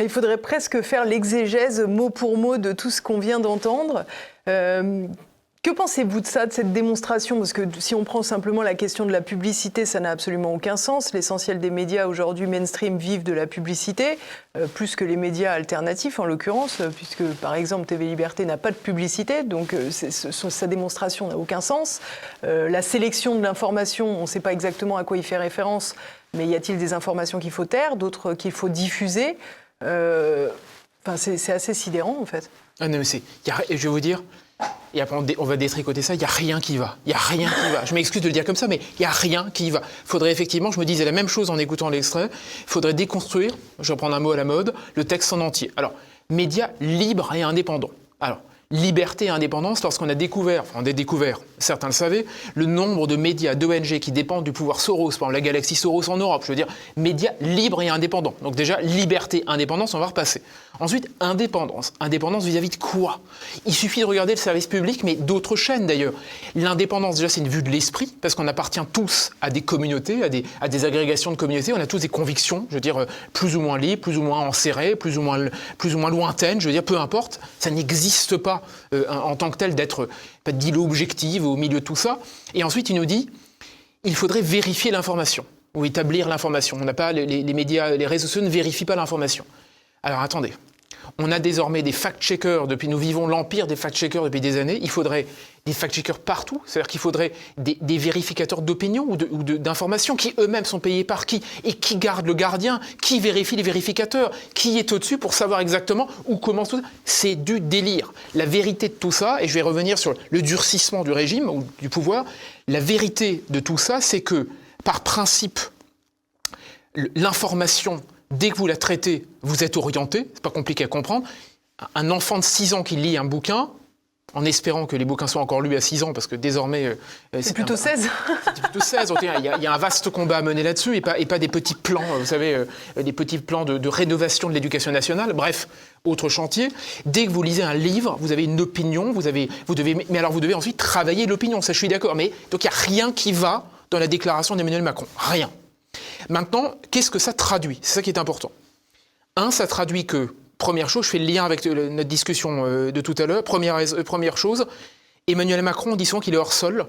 Il faudrait presque faire l'exégèse mot pour mot de tout ce qu'on vient d'entendre. Que pensez-vous de ça, de cette démonstration ? Parce que si on prend simplement la question de la publicité, ça n'a absolument aucun sens. L'essentiel des médias aujourd'hui mainstream vivent de la publicité, plus que les médias alternatifs en l'occurrence, puisque par exemple TV Liberté n'a pas de publicité, donc sa démonstration n'a aucun sens. La sélection de l'information, on ne sait pas exactement à quoi il fait référence, mais y a-t-il des informations qu'il faut taire, d'autres qu'il faut diffuser ? C'est assez sidérant en fait. Ah non, mais je vais vous dire, et après on va détricoter ça, il n'y a rien qui va. Il n'y a rien qui va. Je m'excuse de le dire comme ça, mais il n'y a rien qui va. Il faudrait effectivement, je me disais la même chose en écoutant l'extrait, il faudrait déconstruire, je vais reprendre un mot à la mode, le texte en entier. Alors, médias libres et indépendants. Alors, liberté et indépendance, lorsqu'on a découvert, certains le savaient, le nombre de médias, d'ONG qui dépendent du pouvoir Soros, par exemple la galaxie Soros en Europe, je veux dire, médias libres et indépendants. Donc déjà, liberté, indépendance, on va repasser. Ensuite, indépendance. Indépendance vis-à-vis de quoi ? Il suffit de regarder le service public, mais d'autres chaînes d'ailleurs. L'indépendance, déjà, c'est une vue de l'esprit, parce qu'on appartient tous à des communautés, à des agrégations de communautés, on a tous des convictions, je veux dire, plus ou moins libres, plus ou moins enserrées, plus ou moins lointaines, je veux dire, peu importe, ça n'existe pas en tant que tel d'être pas d'îlot objective au milieu de tout ça. Et ensuite, il nous dit il faudrait vérifier l'information ou établir l'information. On n'a pas les médias, les réseaux sociaux ne vérifient pas l'information. Alors attendez, on a désormais des fact-checkers nous vivons l'empire des fact-checkers depuis des années. Il faudrait des fact-checkers partout, c'est-à-dire qu'il faudrait des vérificateurs d'opinion ou d'informations qui eux-mêmes sont payés par qui et qui garde le gardien, qui vérifie les vérificateurs, qui est au-dessus pour savoir exactement où commence tout ça. C'est du délire. La vérité de tout ça, et je vais revenir sur le durcissement du régime ou du pouvoir, la vérité de tout ça, c'est que par principe, l'information Dès que vous la traitez, vous êtes orienté, c'est pas compliqué à comprendre. Un enfant de 6 ans qui lit un bouquin, en espérant que les bouquins soient encore lus à 6 ans, parce que désormais... c'est plutôt 16. C'est plutôt 16. Il y a un vaste combat à mener là-dessus, et pas des petits plans, vous savez, des petits plans de rénovation de l'éducation nationale. Bref, autre chantier. Dès que vous lisez un livre, vous avez une opinion, vous devez ensuite travailler l'opinion, ça je suis d'accord. Mais donc il n'y a rien qui va dans la déclaration d'Emmanuel Macron. Rien. Maintenant, qu'est-ce que ça traduit ? C'est ça qui est important. Ça traduit que... Première chose, je fais le lien avec notre discussion de tout à l'heure. Première chose, Emmanuel Macron dit souvent qu'il est hors sol.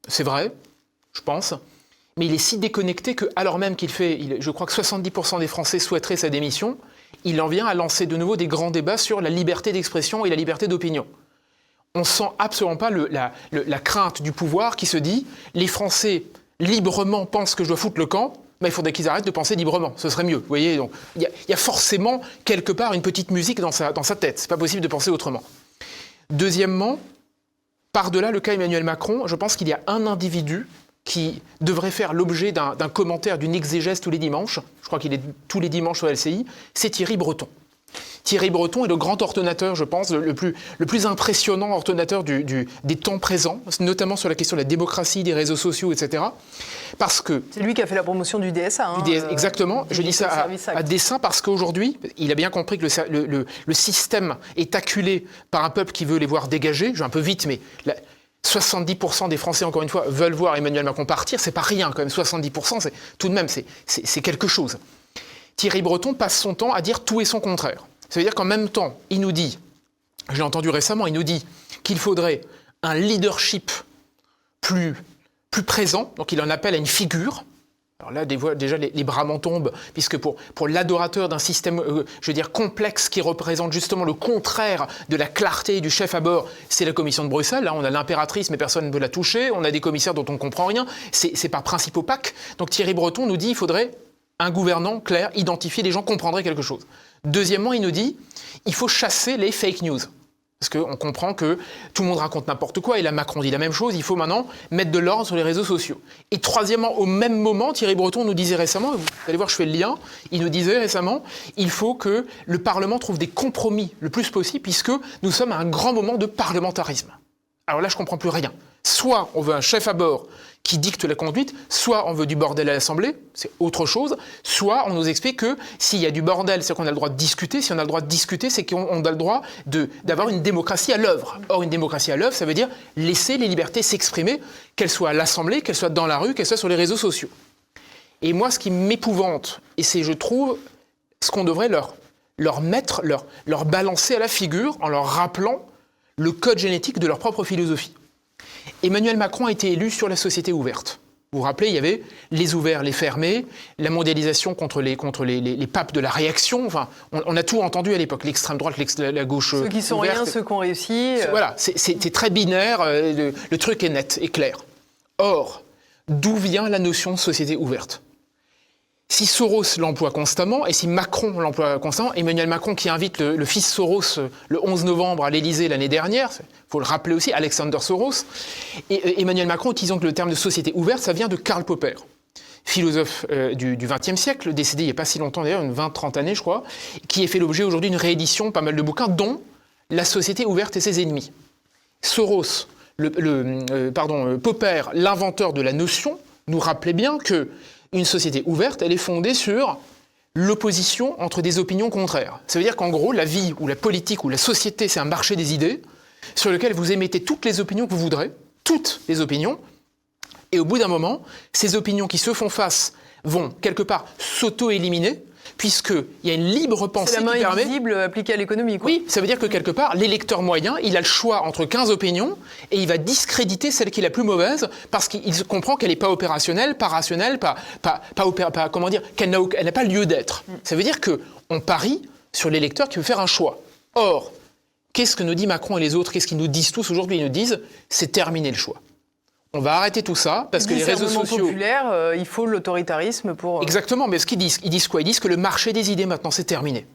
C'est vrai, je pense. Mais il est si déconnecté que, alors même je crois que 70% des Français souhaiteraient sa démission, il en vient à lancer de nouveau des grands débats sur la liberté d'expression et la liberté d'opinion. On sent absolument pas la crainte du pouvoir qui se dit « les Français librement pensent que je dois foutre le camp ». Il faudrait qu'ils arrêtent de penser librement, ce serait mieux. Vous voyez, donc il y a forcément quelque part une petite musique dans sa tête. C'est pas possible de penser autrement. Deuxièmement, par-delà le cas Emmanuel Macron, je pense qu'il y a un individu qui devrait faire l'objet d'un commentaire, d'une exégèse tous les dimanches. Je crois qu'il est tous les dimanches sur LCI. C'est Thierry Breton. Thierry Breton est le grand ordonnateur, je pense, le plus impressionnant ordonnateur des temps présents, notamment sur la question de la démocratie, des réseaux sociaux, etc. Parce que... C'est lui qui a fait la promotion du DSA. Exactement. Je dis ça à dessein parce qu'aujourd'hui, il a bien compris que le système est acculé par un peuple qui veut les voir dégager. Je vais un peu vite, mais... 70% des Français, encore une fois, veulent voir Emmanuel Macron partir. C'est pas rien, quand même. 70%, tout de même, c'est quelque chose. Thierry Breton passe son temps à dire tout et son contraire. Ça veut dire qu'en même temps, il nous dit, je l'ai entendu récemment, il nous dit qu'il faudrait un leadership plus présent, donc il en appelle à une figure. Alors là, déjà, les bras m'en tombent, puisque pour l'adorateur d'un système, complexe qui représente justement le contraire de la clarté du chef à bord, c'est la commission de Bruxelles. Là, on a l'impératrice, mais personne ne veut la toucher. On a des commissaires dont on ne comprend rien. C'est par principe opaque. Donc Thierry Breton nous dit qu'il faudrait un gouvernant clair, identifié, les gens comprendraient quelque chose. Deuxièmement, il nous dit il faut chasser les fake news. Parce qu'on comprend que tout le monde raconte n'importe quoi, et là Macron dit la même chose, il faut maintenant mettre de l'ordre sur les réseaux sociaux. Et troisièmement, au même moment, Thierry Breton nous disait récemment, vous allez voir, je fais le lien, il nous disait récemment, il faut que le Parlement trouve des compromis le plus possible, puisque nous sommes à un grand moment de parlementarisme. Alors là, je ne comprends plus rien. Soit on veut un chef à bord qui dicte la conduite, soit on veut du bordel à l'Assemblée, c'est autre chose, soit on nous explique que s'il y a du bordel, c'est qu'on a le droit de discuter, si on a le droit de discuter, c'est qu'on a le droit d'avoir une démocratie à l'œuvre. Or, une démocratie à l'œuvre, ça veut dire laisser les libertés s'exprimer, qu'elles soient à l'Assemblée, qu'elles soient dans la rue, qu'elles soient sur les réseaux sociaux. Et moi, ce qui m'épouvante, et c'est, je trouve, ce qu'on devrait leur mettre, leur balancer à la figure en leur rappelant le code génétique de leur propre philosophie. Emmanuel Macron a été élu sur la société ouverte. Vous vous rappelez, il y avait les ouverts, les fermés, la mondialisation contre les papes de la réaction. Enfin, on a tout entendu à l'époque, l'extrême droite, la gauche ouverte. Ceux qui sont rien, ceux qui ont réussi. Voilà, c'était très binaire, le truc est net et clair. Or, d'où vient la notion de société ouverte ? Si Soros l'emploie constamment, et si Macron l'emploie constamment, Emmanuel Macron qui invite le fils Soros le 11 novembre à l'Élysée l'année dernière, il faut le rappeler aussi, Alexander Soros, et Emmanuel Macron utilisant que le terme de société ouverte, ça vient de Karl Popper, philosophe du XXe siècle, décédé il n'y a pas si longtemps d'ailleurs, une 20-30 années je crois, qui a fait l'objet aujourd'hui d'une réédition, pas mal de bouquins, dont La société ouverte et ses ennemis. Soros, Popper, l'inventeur de la notion, nous rappelait bien que une société ouverte, elle est fondée sur l'opposition entre des opinions contraires. Ça veut dire qu'en gros, la vie ou la politique ou la société, c'est un marché des idées sur lequel vous émettez toutes les opinions que vous voudrez, toutes les opinions, et au bout d'un moment, ces opinions qui se font face vont quelque part s'auto-éliminer, puisqu'il y a une libre pensée qui permet... C'est la main invisible appliquée à l'économie, quoi. Oui, ça veut dire que quelque part, l'électeur moyen, il a le choix entre 15 opinions et il va discréditer celle qui est la plus mauvaise parce qu'il comprend qu'elle n'est pas opérationnelle, pas rationnelle, qu'elle n'a pas lieu d'être. Ça veut dire qu'on parie sur l'électeur qui veut faire un choix. Or, qu'est-ce que nous dit Macron et les autres ? Qu'est-ce qu'ils nous disent tous aujourd'hui ? Ils nous disent, c'est terminé le choix. On va arrêter tout ça parce que les réseaux sociaux... populaire, il faut l'autoritarisme pour... Exactement, mais ce qu'ils disent quoi ? Ils disent que le marché des idées maintenant c'est terminé.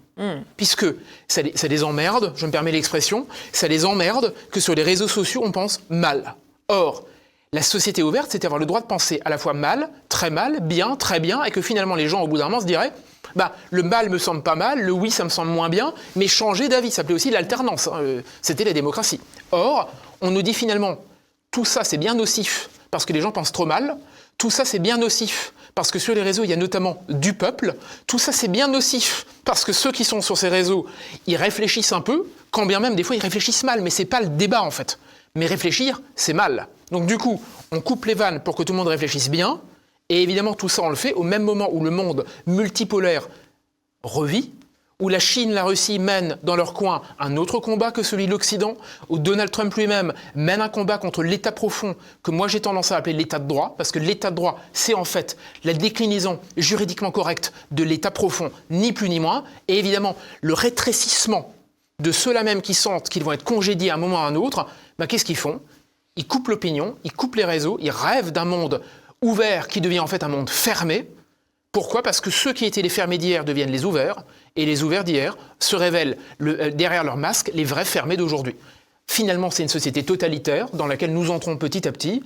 Puisque ça les emmerde, je me permets l'expression, ça les emmerde que sur les réseaux sociaux on pense mal. Or, la société ouverte, c'est avoir le droit de penser à la fois mal, très bien, et que finalement les gens au bout d'un moment se diraient Le mal me semble pas mal, le oui, ça me semble moins bien, mais changer d'avis, ça s'appelait aussi l'alternance. C'était la démocratie. Or, on nous dit finalement, tout ça, c'est bien nocif parce que les gens pensent trop mal. Tout ça, c'est bien nocif parce que sur les réseaux, il y a notamment du peuple. Tout ça, c'est bien nocif parce que ceux qui sont sur ces réseaux, ils réfléchissent un peu, quand bien même, des fois, ils réfléchissent mal. Mais c'est pas le débat, en fait. Mais réfléchir, c'est mal. Donc du coup, on coupe les vannes pour que tout le monde réfléchisse bien. Et évidemment, tout ça, on le fait au même moment où le monde multipolaire revit, où la Chine, la Russie mènent dans leur coin un autre combat que celui de l'Occident, où Donald Trump lui-même mène un combat contre l'État profond, que moi j'ai tendance à appeler l'État de droit, parce que l'État de droit, c'est en fait la déclinaison juridiquement correcte de l'État profond, ni plus ni moins, et évidemment le rétrécissement de ceux-là même qui sentent qu'ils vont être congédiés à un moment ou à un autre, qu'est-ce qu'ils font ? Ils coupent l'opinion, ils coupent les réseaux, ils rêvent d'un monde ouvert qui devient en fait un monde fermé. Pourquoi ? Parce que ceux qui étaient les fermés d'hier deviennent les ouverts, et les ouverts d'hier se révèlent derrière leur masque les vrais fermés d'aujourd'hui. Finalement, c'est une société totalitaire dans laquelle nous entrons petit à petit.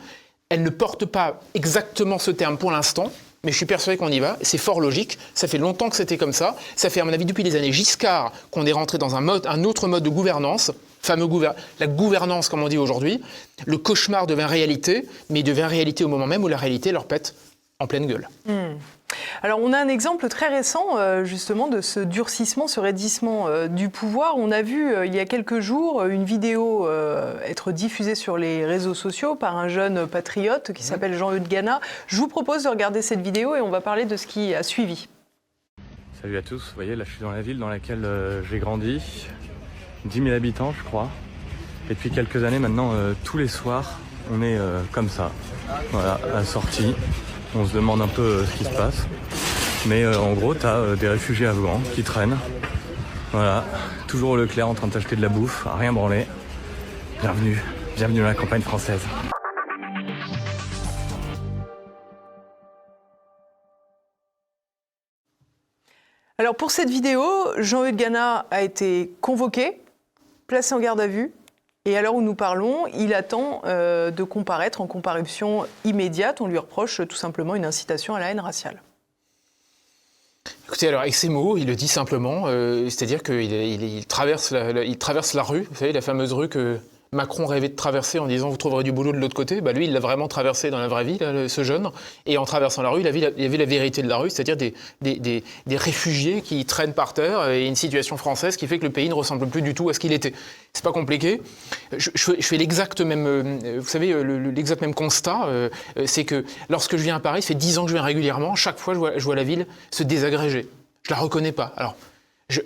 Elle ne porte pas exactement ce terme pour l'instant, mais je suis persuadé qu'on y va. C'est fort logique. Ça fait longtemps que c'était comme ça. Ça fait, à mon avis, depuis les années Giscard qu'on est rentré dans un autre mode de gouvernance, la gouvernance, comme on dit aujourd'hui. Le cauchemar devient réalité, mais il devient réalité au moment même où la réalité leur pète en pleine gueule. Alors, on a un exemple très récent, justement, de ce durcissement, ce raidissement du pouvoir. On a vu, il y a quelques jours, une vidéo être diffusée sur les réseaux sociaux par un jeune patriote qui s'appelle Jean-Eudes Gana. Je vous propose de regarder cette vidéo et on va parler de ce qui a suivi. Salut à tous, vous voyez, là je suis dans la ville dans laquelle j'ai grandi, 10 000 habitants je crois. Et depuis quelques années maintenant, tous les soirs, on est comme ça, voilà, à la sortie. On se demande un peu ce qui se passe. Mais en gros, t'as des réfugiés afghans qui traînent. Voilà, toujours au Leclerc en train de t'acheter de la bouffe, à rien branler. Bienvenue dans la campagne française. Alors pour cette vidéo, Jean-Eudes Gana a été convoqué, placé en garde à vue. Et à l'heure où nous parlons, il attend de comparaître en comparution immédiate. On lui reproche tout simplement une incitation à la haine raciale. Écoutez, alors avec ces mots, il le dit simplement, c'est-à-dire qu'il traverse la rue, vous savez, la fameuse rue que Macron rêvait de traverser en disant « vous trouverez du boulot de l'autre côté ». Lui, il l'a vraiment traversé dans la vraie vie, là, ce jeune. Et en traversant la rue, il a vu la vérité de la rue, c'est-à-dire des réfugiés qui traînent par terre et une situation française qui fait que le pays ne ressemble plus du tout à ce qu'il était. C'est pas compliqué. Je fais l'exact même, vous savez, l'exact même constat, c'est que lorsque je viens à Paris, ça fait 10 ans que je viens régulièrement, chaque fois je vois la ville se désagréger. Je la reconnais pas. Alors,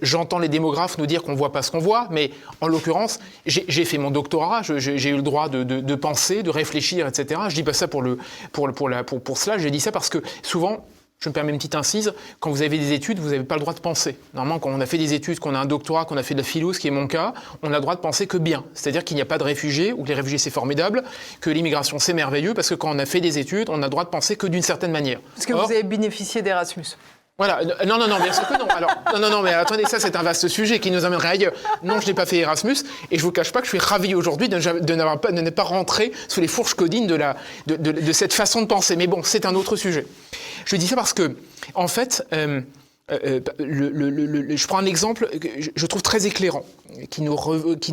j'entends les démographes nous dire qu'on ne voit pas ce qu'on voit, mais en l'occurrence, j'ai fait mon doctorat, j'ai eu le droit de penser, de réfléchir, etc. Je ne dis pas ça pour cela, je dis ça parce que souvent, je me permets une petite incise, quand vous avez des études, vous n'avez pas le droit de penser. Normalement, quand on a fait des études, qu'on a un doctorat, qu'on a fait de la philo, ce qui est mon cas, on a le droit de penser que bien. C'est-à-dire qu'il n'y a pas de réfugiés, ou que les réfugiés c'est formidable, que l'immigration c'est merveilleux, parce que quand on a fait des études, on a le droit de penser que d'une certaine manière. Parce que vous avez bénéficié d'Erasmus. Voilà, non, bien sûr que non. Alors, non, mais attendez, ça c'est un vaste sujet qui nous amènerait ailleurs. Non, je n'ai pas fait Erasmus, et je vous cache pas que je suis ravi aujourd'hui de ne pas rentrer sous les fourches codines de cette façon de penser. Mais bon, c'est un autre sujet. Je dis ça parce que, en fait, je prends un exemple que je trouve très éclairant, qui nous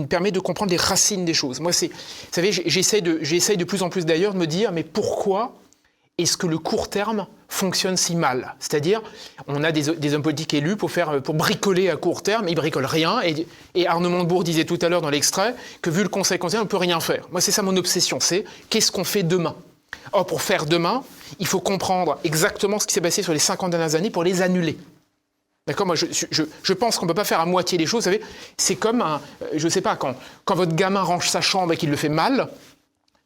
permet de comprendre les racines des choses. Moi, vous savez, j'essaye de plus en plus d'ailleurs de me dire, mais pourquoi est-ce que le court terme fonctionne si mal ? C'est-à-dire, on a des hommes politiques élus pour bricoler à court terme, ils bricolent rien. Et Arnaud Montebourg disait tout à l'heure dans l'extrait que vu le Conseil constitutionnel, on ne peut rien faire. Moi, c'est ça mon obsession, c'est qu'est-ce qu'on fait demain ? Or, pour faire demain, il faut comprendre exactement ce qui s'est passé sur les 50 dernières années pour les annuler. D'accord ? Moi, je pense qu'on ne peut pas faire à moitié les choses. Vous savez, c'est comme je ne sais pas, quand votre gamin range sa chambre et qu'il le fait mal,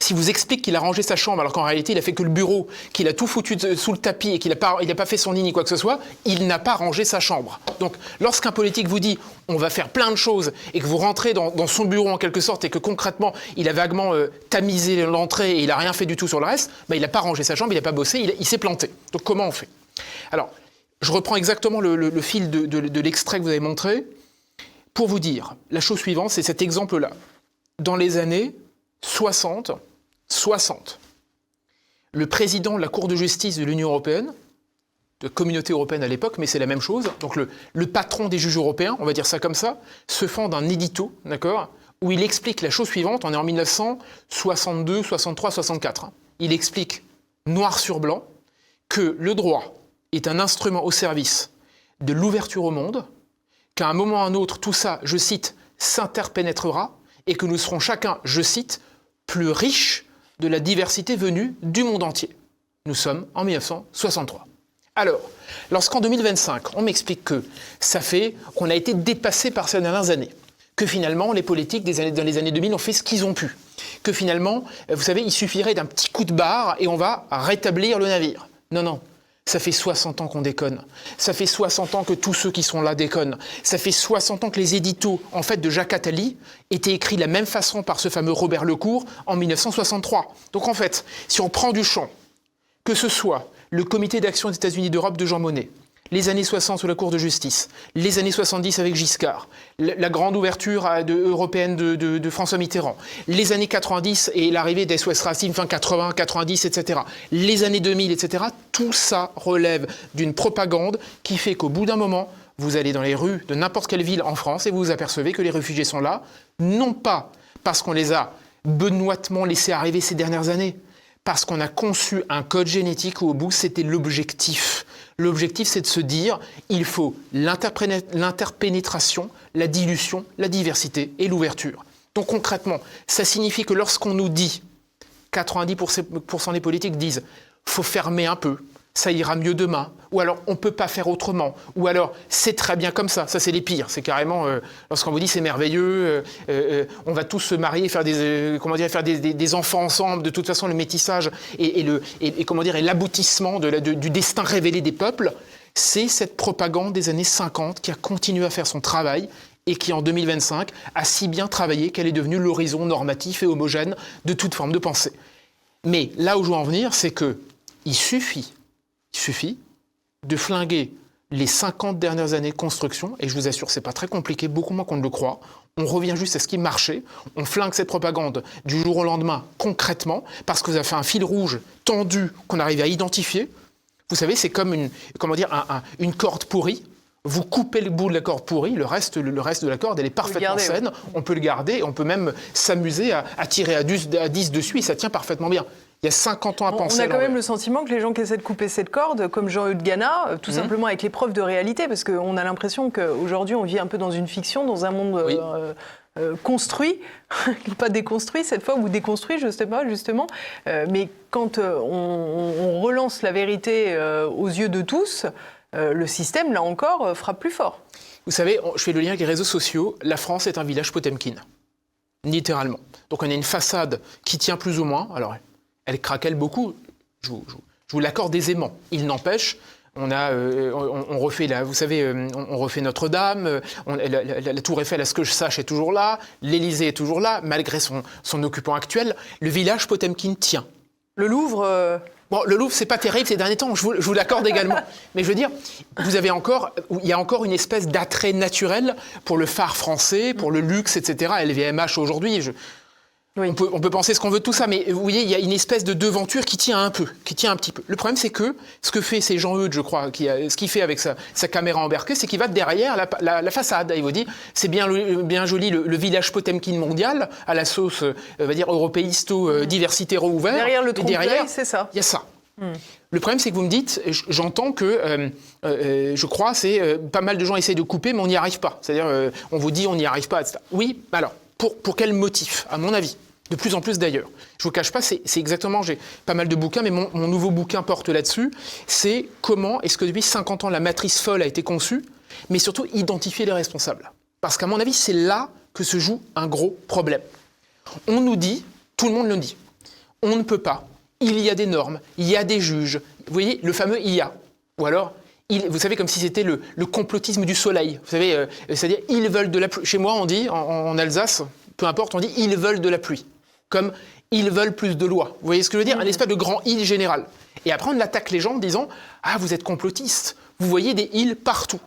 si vous expliquez qu'il a rangé sa chambre alors qu'en réalité il a fait que le bureau, qu'il a tout foutu sous le tapis et qu'il n'a pas fait son lit ni quoi que ce soit, il n'a pas rangé sa chambre. Donc lorsqu'un politique vous dit on va faire plein de choses et que vous rentrez dans son bureau en quelque sorte et que concrètement il a vaguement tamisé l'entrée et il n'a rien fait du tout sur le reste, il n'a pas rangé sa chambre, il n'a pas bossé, il s'est planté. Donc comment on fait ? Alors je reprends exactement le fil de l'extrait que vous avez montré pour vous dire la chose suivante, c'est cet exemple-là. Dans les années 60, le président de la Cour de justice de l'Union européenne de Communauté européenne à l'époque, mais c'est la même chose. Donc le patron des juges européens, on va dire ça comme ça, se fend d'un édito, d'accord, où il explique la chose suivante. On est en 1962, 63, 64. Il explique noir sur blanc que le droit est un instrument au service de l'ouverture au monde, qu'à un moment ou à un autre, tout ça, je cite, s'interpénétrera, et que nous serons chacun, je cite, plus riches de la diversité venue du monde entier. Nous sommes en 1963. Alors, lorsqu'en 2025, on m'explique que qu'on a été dépassé par ces dernières années, que finalement, les politiques dans les années 2000 ont fait ce qu'ils ont pu, que finalement, vous savez, il suffirait d'un petit coup de barre et on va rétablir le navire. Non. Ça fait 60 ans qu'on déconne. Ça fait 60 ans que tous ceux qui sont là déconnent. Ça fait 60 ans que les éditos, en fait, de Jacques Attali étaient écrits de la même façon par ce fameux Robert Lecourt en 1963. Donc en fait, si on prend du champ, que ce soit le Comité d'action des États-Unis d'Europe de Jean Monnet, les années 60 sous la Cour de justice, les années 70 avec Giscard, la grande ouverture européenne de François Mitterrand, les années 90 et l'arrivée des SOS Racisme, fin 80, 90, etc., les années 2000, etc., tout ça relève d'une propagande qui fait qu'au bout d'un moment, vous allez dans les rues de n'importe quelle ville en France et vous vous apercevez que les réfugiés sont là, non pas parce qu'on les a benoîtement laissés arriver ces dernières années, parce qu'on a conçu un code génétique où au bout, c'était l'objectif. L'objectif, c'est de se dire, il faut l'interpénétration, la dilution, la diversité et l'ouverture. Donc concrètement, ça signifie que lorsqu'on nous dit, 90% des politiques disent, faut fermer un peu, ça ira mieux demain, ou alors on ne peut pas faire autrement, ou alors c'est très bien comme ça c'est les pires, c'est carrément, lorsqu'on vous dit c'est merveilleux, on va tous se marier, faire des enfants ensemble, de toute façon le métissage et l'aboutissement du destin révélé des peuples, c'est cette propagande des années 50 qui a continué à faire son travail et qui en 2025 a si bien travaillé qu'elle est devenue l'horizon normatif et homogène de toute forme de pensée. Mais là où je veux en venir, c'est qu'il suffit de flinguer les 50 dernières années de construction, et je vous assure, c'est pas très compliqué, beaucoup moins qu'on ne le croit. On revient juste à ce qui marchait, on flingue cette propagande du jour au lendemain, concrètement, parce que vous avez fait un fil rouge tendu qu'on arrive à identifier. Vous savez, c'est comme une corde pourrie. Vous coupez le bout de la corde pourrie, le reste de la corde, elle est parfaitement saine. On peut le garder, on peut même s'amuser à tirer à 10 dessus, et ça tient parfaitement bien. Il y a 50 ans à penser. On a quand même le sentiment que les gens qui essaient de couper cette corde, comme Jean-Eudes Gana, tout simplement avec les preuves de réalité, parce qu'on a l'impression qu'aujourd'hui on vit un peu dans une fiction, dans un monde construit, pas déconstruit cette fois, ou déconstruit, je ne sais pas, justement. Mais quand on relance la vérité aux yeux de tous, le système, là encore, frappe plus fort. Vous savez, je fais le lien avec les réseaux sociaux, la France est un village Potemkin, littéralement. Donc on a une façade qui tient plus ou moins, alors elle craquelle beaucoup, je vous l'accorde aisément. Il n'empêche, on refait on refait Notre-Dame, la Tour Eiffel, à ce que je sache, est toujours là, l'Élysée est toujours là, malgré son occupant actuel. Le village Potemkin tient. Le Louvre... Bon, le Louvre, c'est pas terrible ces derniers temps, je vous l'accorde également. Mais je veux dire, il y a encore une espèce d'attrait naturel pour le phare français, pour le luxe, etc. LVMH aujourd'hui, oui. On peut penser ce qu'on veut de tout ça, mais vous voyez, il y a une espèce de devanture qui tient un petit peu. Le problème, c'est que ce que fait c'est Jean-Eudes, je crois, ce qu'il fait avec sa caméra embarquée, c'est qu'il va derrière la façade. Il vous dit, c'est bien joli le village Potemkin mondial, à la sauce, on va dire, européisto, diversité ouverte. Derrière le trompe-l'œil, c'est ça. Il y a ça. Le problème, c'est que vous me dites, j'entends que, je crois, c'est pas mal de gens essayent de couper, mais on n'y arrive pas. C'est-à-dire, on vous dit, on n'y arrive pas, etc. Oui, alors, pour quel motif, à mon avis? De plus en plus d'ailleurs. Je ne vous cache pas, c'est exactement, j'ai pas mal de bouquins, mais mon nouveau bouquin porte là-dessus, c'est comment est-ce que depuis 50 ans la matrice folle a été conçue, mais surtout identifier les responsables. Parce qu'à mon avis, c'est là que se joue un gros problème. On nous dit, tout le monde le dit, on ne peut pas, il y a des normes, il y a des juges, vous voyez, le fameux « il y a ». Ou alors, vous savez, comme si c'était le complotisme du soleil. Vous savez, c'est-à-dire, ils veulent de la pluie. Chez moi, on dit, en Alsace, peu importe, on dit, ils veulent de la pluie. Comme ils veulent plus de lois. Vous voyez ce que je veux dire? Un espèce de grand « il » général. Et après, on attaque les gens en disant « Ah, vous êtes complotistes, vous voyez des « il » partout ».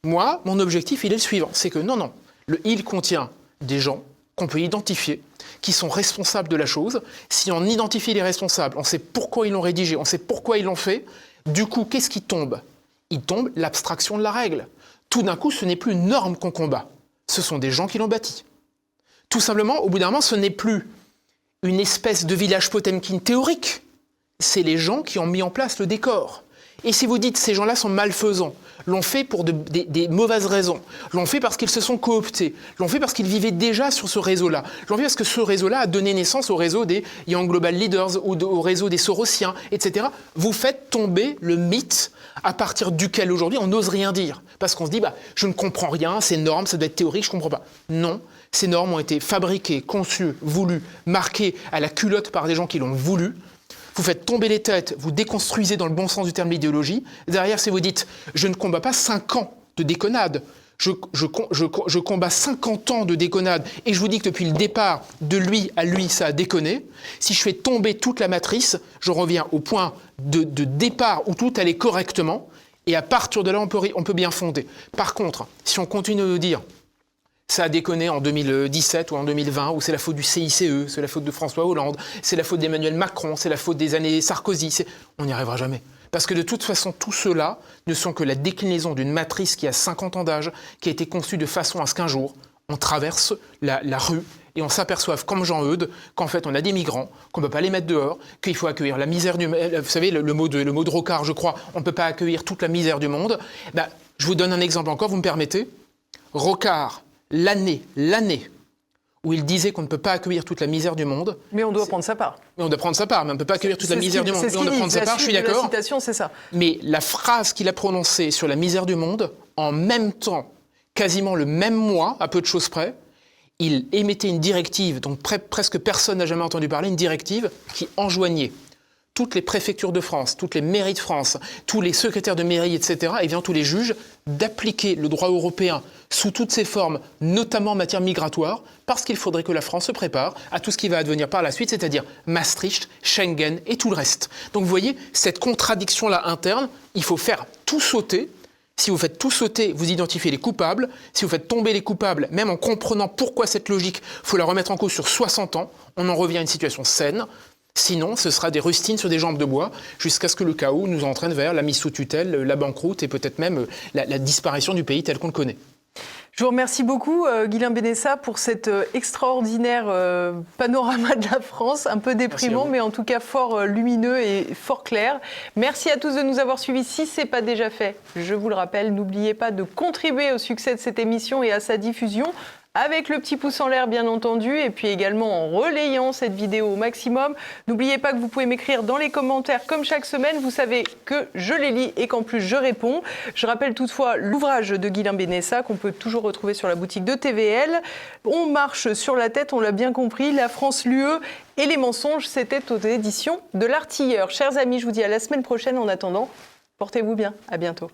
Moi, mon objectif, il est le suivant. C'est que non, le « il » contient des gens qu'on peut identifier, qui sont responsables de la chose. Si on identifie les responsables, on sait pourquoi ils l'ont rédigé, on sait pourquoi ils l'ont fait, Du coup, qu'est-ce qui tombe? Il tombe l'abstraction de la règle. Tout d'un coup, ce n'est plus une norme qu'on combat. Ce sont des gens qui l'ont bâtie. Tout simplement, au bout d'un moment, ce n'est plus une espèce de village Potemkin théorique. C'est les gens qui ont mis en place le décor. Et si vous dites ces gens-là sont malfaisants, l'ont fait pour des mauvaises raisons, l'ont fait parce qu'ils se sont cooptés, l'ont fait parce qu'ils vivaient déjà sur ce réseau-là, l'ont fait parce que ce réseau-là a donné naissance au réseau des Young Global Leaders ou au réseau des Sorosiens, etc. Vous faites tomber le mythe à partir duquel aujourd'hui on n'ose rien dire. Parce qu'on se dit, je ne comprends rien, ces normes, ça doit être théorique, je ne comprends pas. Non, ces normes ont été fabriquées, conçues, voulues, marquées à la culotte par des gens qui l'ont voulu. Vous faites tomber les têtes, vous déconstruisez dans le bon sens du terme l'idéologie. Derrière, si vous dites « je ne combats pas 5 ans de déconnade, je combats 50 ans de déconnade et je vous dis que depuis le départ, de lui à lui, ça a déconné. Si je fais tomber toute la matrice, je reviens au point de départ où tout allait correctement et à partir de là, on peut bien fonder. Par contre, si on continue de dire ça a déconné en 2017 ou en 2020, ou c'est la faute du CICE, c'est la faute de François Hollande, c'est la faute d'Emmanuel Macron, c'est la faute des années Sarkozy. On n'y arrivera jamais. Parce que de toute façon, tout cela ne sont que la déclinaison d'une matrice qui a 50 ans d'âge, qui a été conçue de façon à ce qu'un jour, on traverse la rue et on s'aperçoive, comme Jean-Eudes, qu'en fait, on a des migrants, qu'on ne peut pas les mettre dehors, qu'il faut accueillir la misère du monde. Vous savez, le mot de Rocard, je crois, on ne peut pas accueillir toute la misère du monde. Je vous donne un exemple encore, vous me permettez. Rocard, l'année où il disait qu'on ne peut pas accueillir toute la misère du monde. Mais on doit prendre sa part. Mais on doit prendre sa part, mais on ne peut pas accueillir toute la misère du monde. Mais on doit prendre sa part, je suis d'accord. La citation, c'est ça. Mais la phrase qu'il a prononcée sur la misère du monde, en même temps, quasiment le même mois, à peu de choses près, il émettait une directive dont presque personne n'a jamais entendu parler, une directive qui enjoignait toutes les préfectures de France, toutes les mairies de France, tous les secrétaires de mairie, etc., et bien tous les juges, d'appliquer le droit européen sous toutes ses formes, notamment en matière migratoire, parce qu'il faudrait que la France se prépare à tout ce qui va advenir par la suite, c'est-à-dire Maastricht, Schengen et tout le reste. Donc vous voyez, cette contradiction-là interne, il faut faire tout sauter. Si vous faites tout sauter, vous identifiez les coupables. Si vous faites tomber les coupables, même en comprenant pourquoi cette logique, il faut la remettre en cause sur 60 ans, on en revient à une situation saine. Sinon, ce sera des rustines sur des jambes de bois jusqu'à ce que le chaos nous entraîne vers la mise sous tutelle, la banqueroute et peut-être même la disparition du pays tel qu'on le connaît. Je vous remercie beaucoup, Guilain Benessa, pour cet extraordinaire panorama de la France, un peu déprimant, mais en tout cas fort lumineux et fort clair. Merci à tous de nous avoir suivis. Si ce n'est pas déjà fait, je vous le rappelle, n'oubliez pas de contribuer au succès de cette émission et à sa diffusion, avec le petit pouce en l'air bien entendu, et puis également en relayant cette vidéo au maximum. N'oubliez pas que vous pouvez m'écrire dans les commentaires comme chaque semaine, vous savez que je les lis et qu'en plus je réponds. Je rappelle toutefois l'ouvrage de Guilain Benessa qu'on peut toujours retrouver sur la boutique de TVL. On marche sur la tête, on l'a bien compris, la France, l'UE et les mensonges, c'était aux éditions de l'Artilleur. Chers amis, je vous dis à la semaine prochaine. En attendant, portez-vous bien, à bientôt.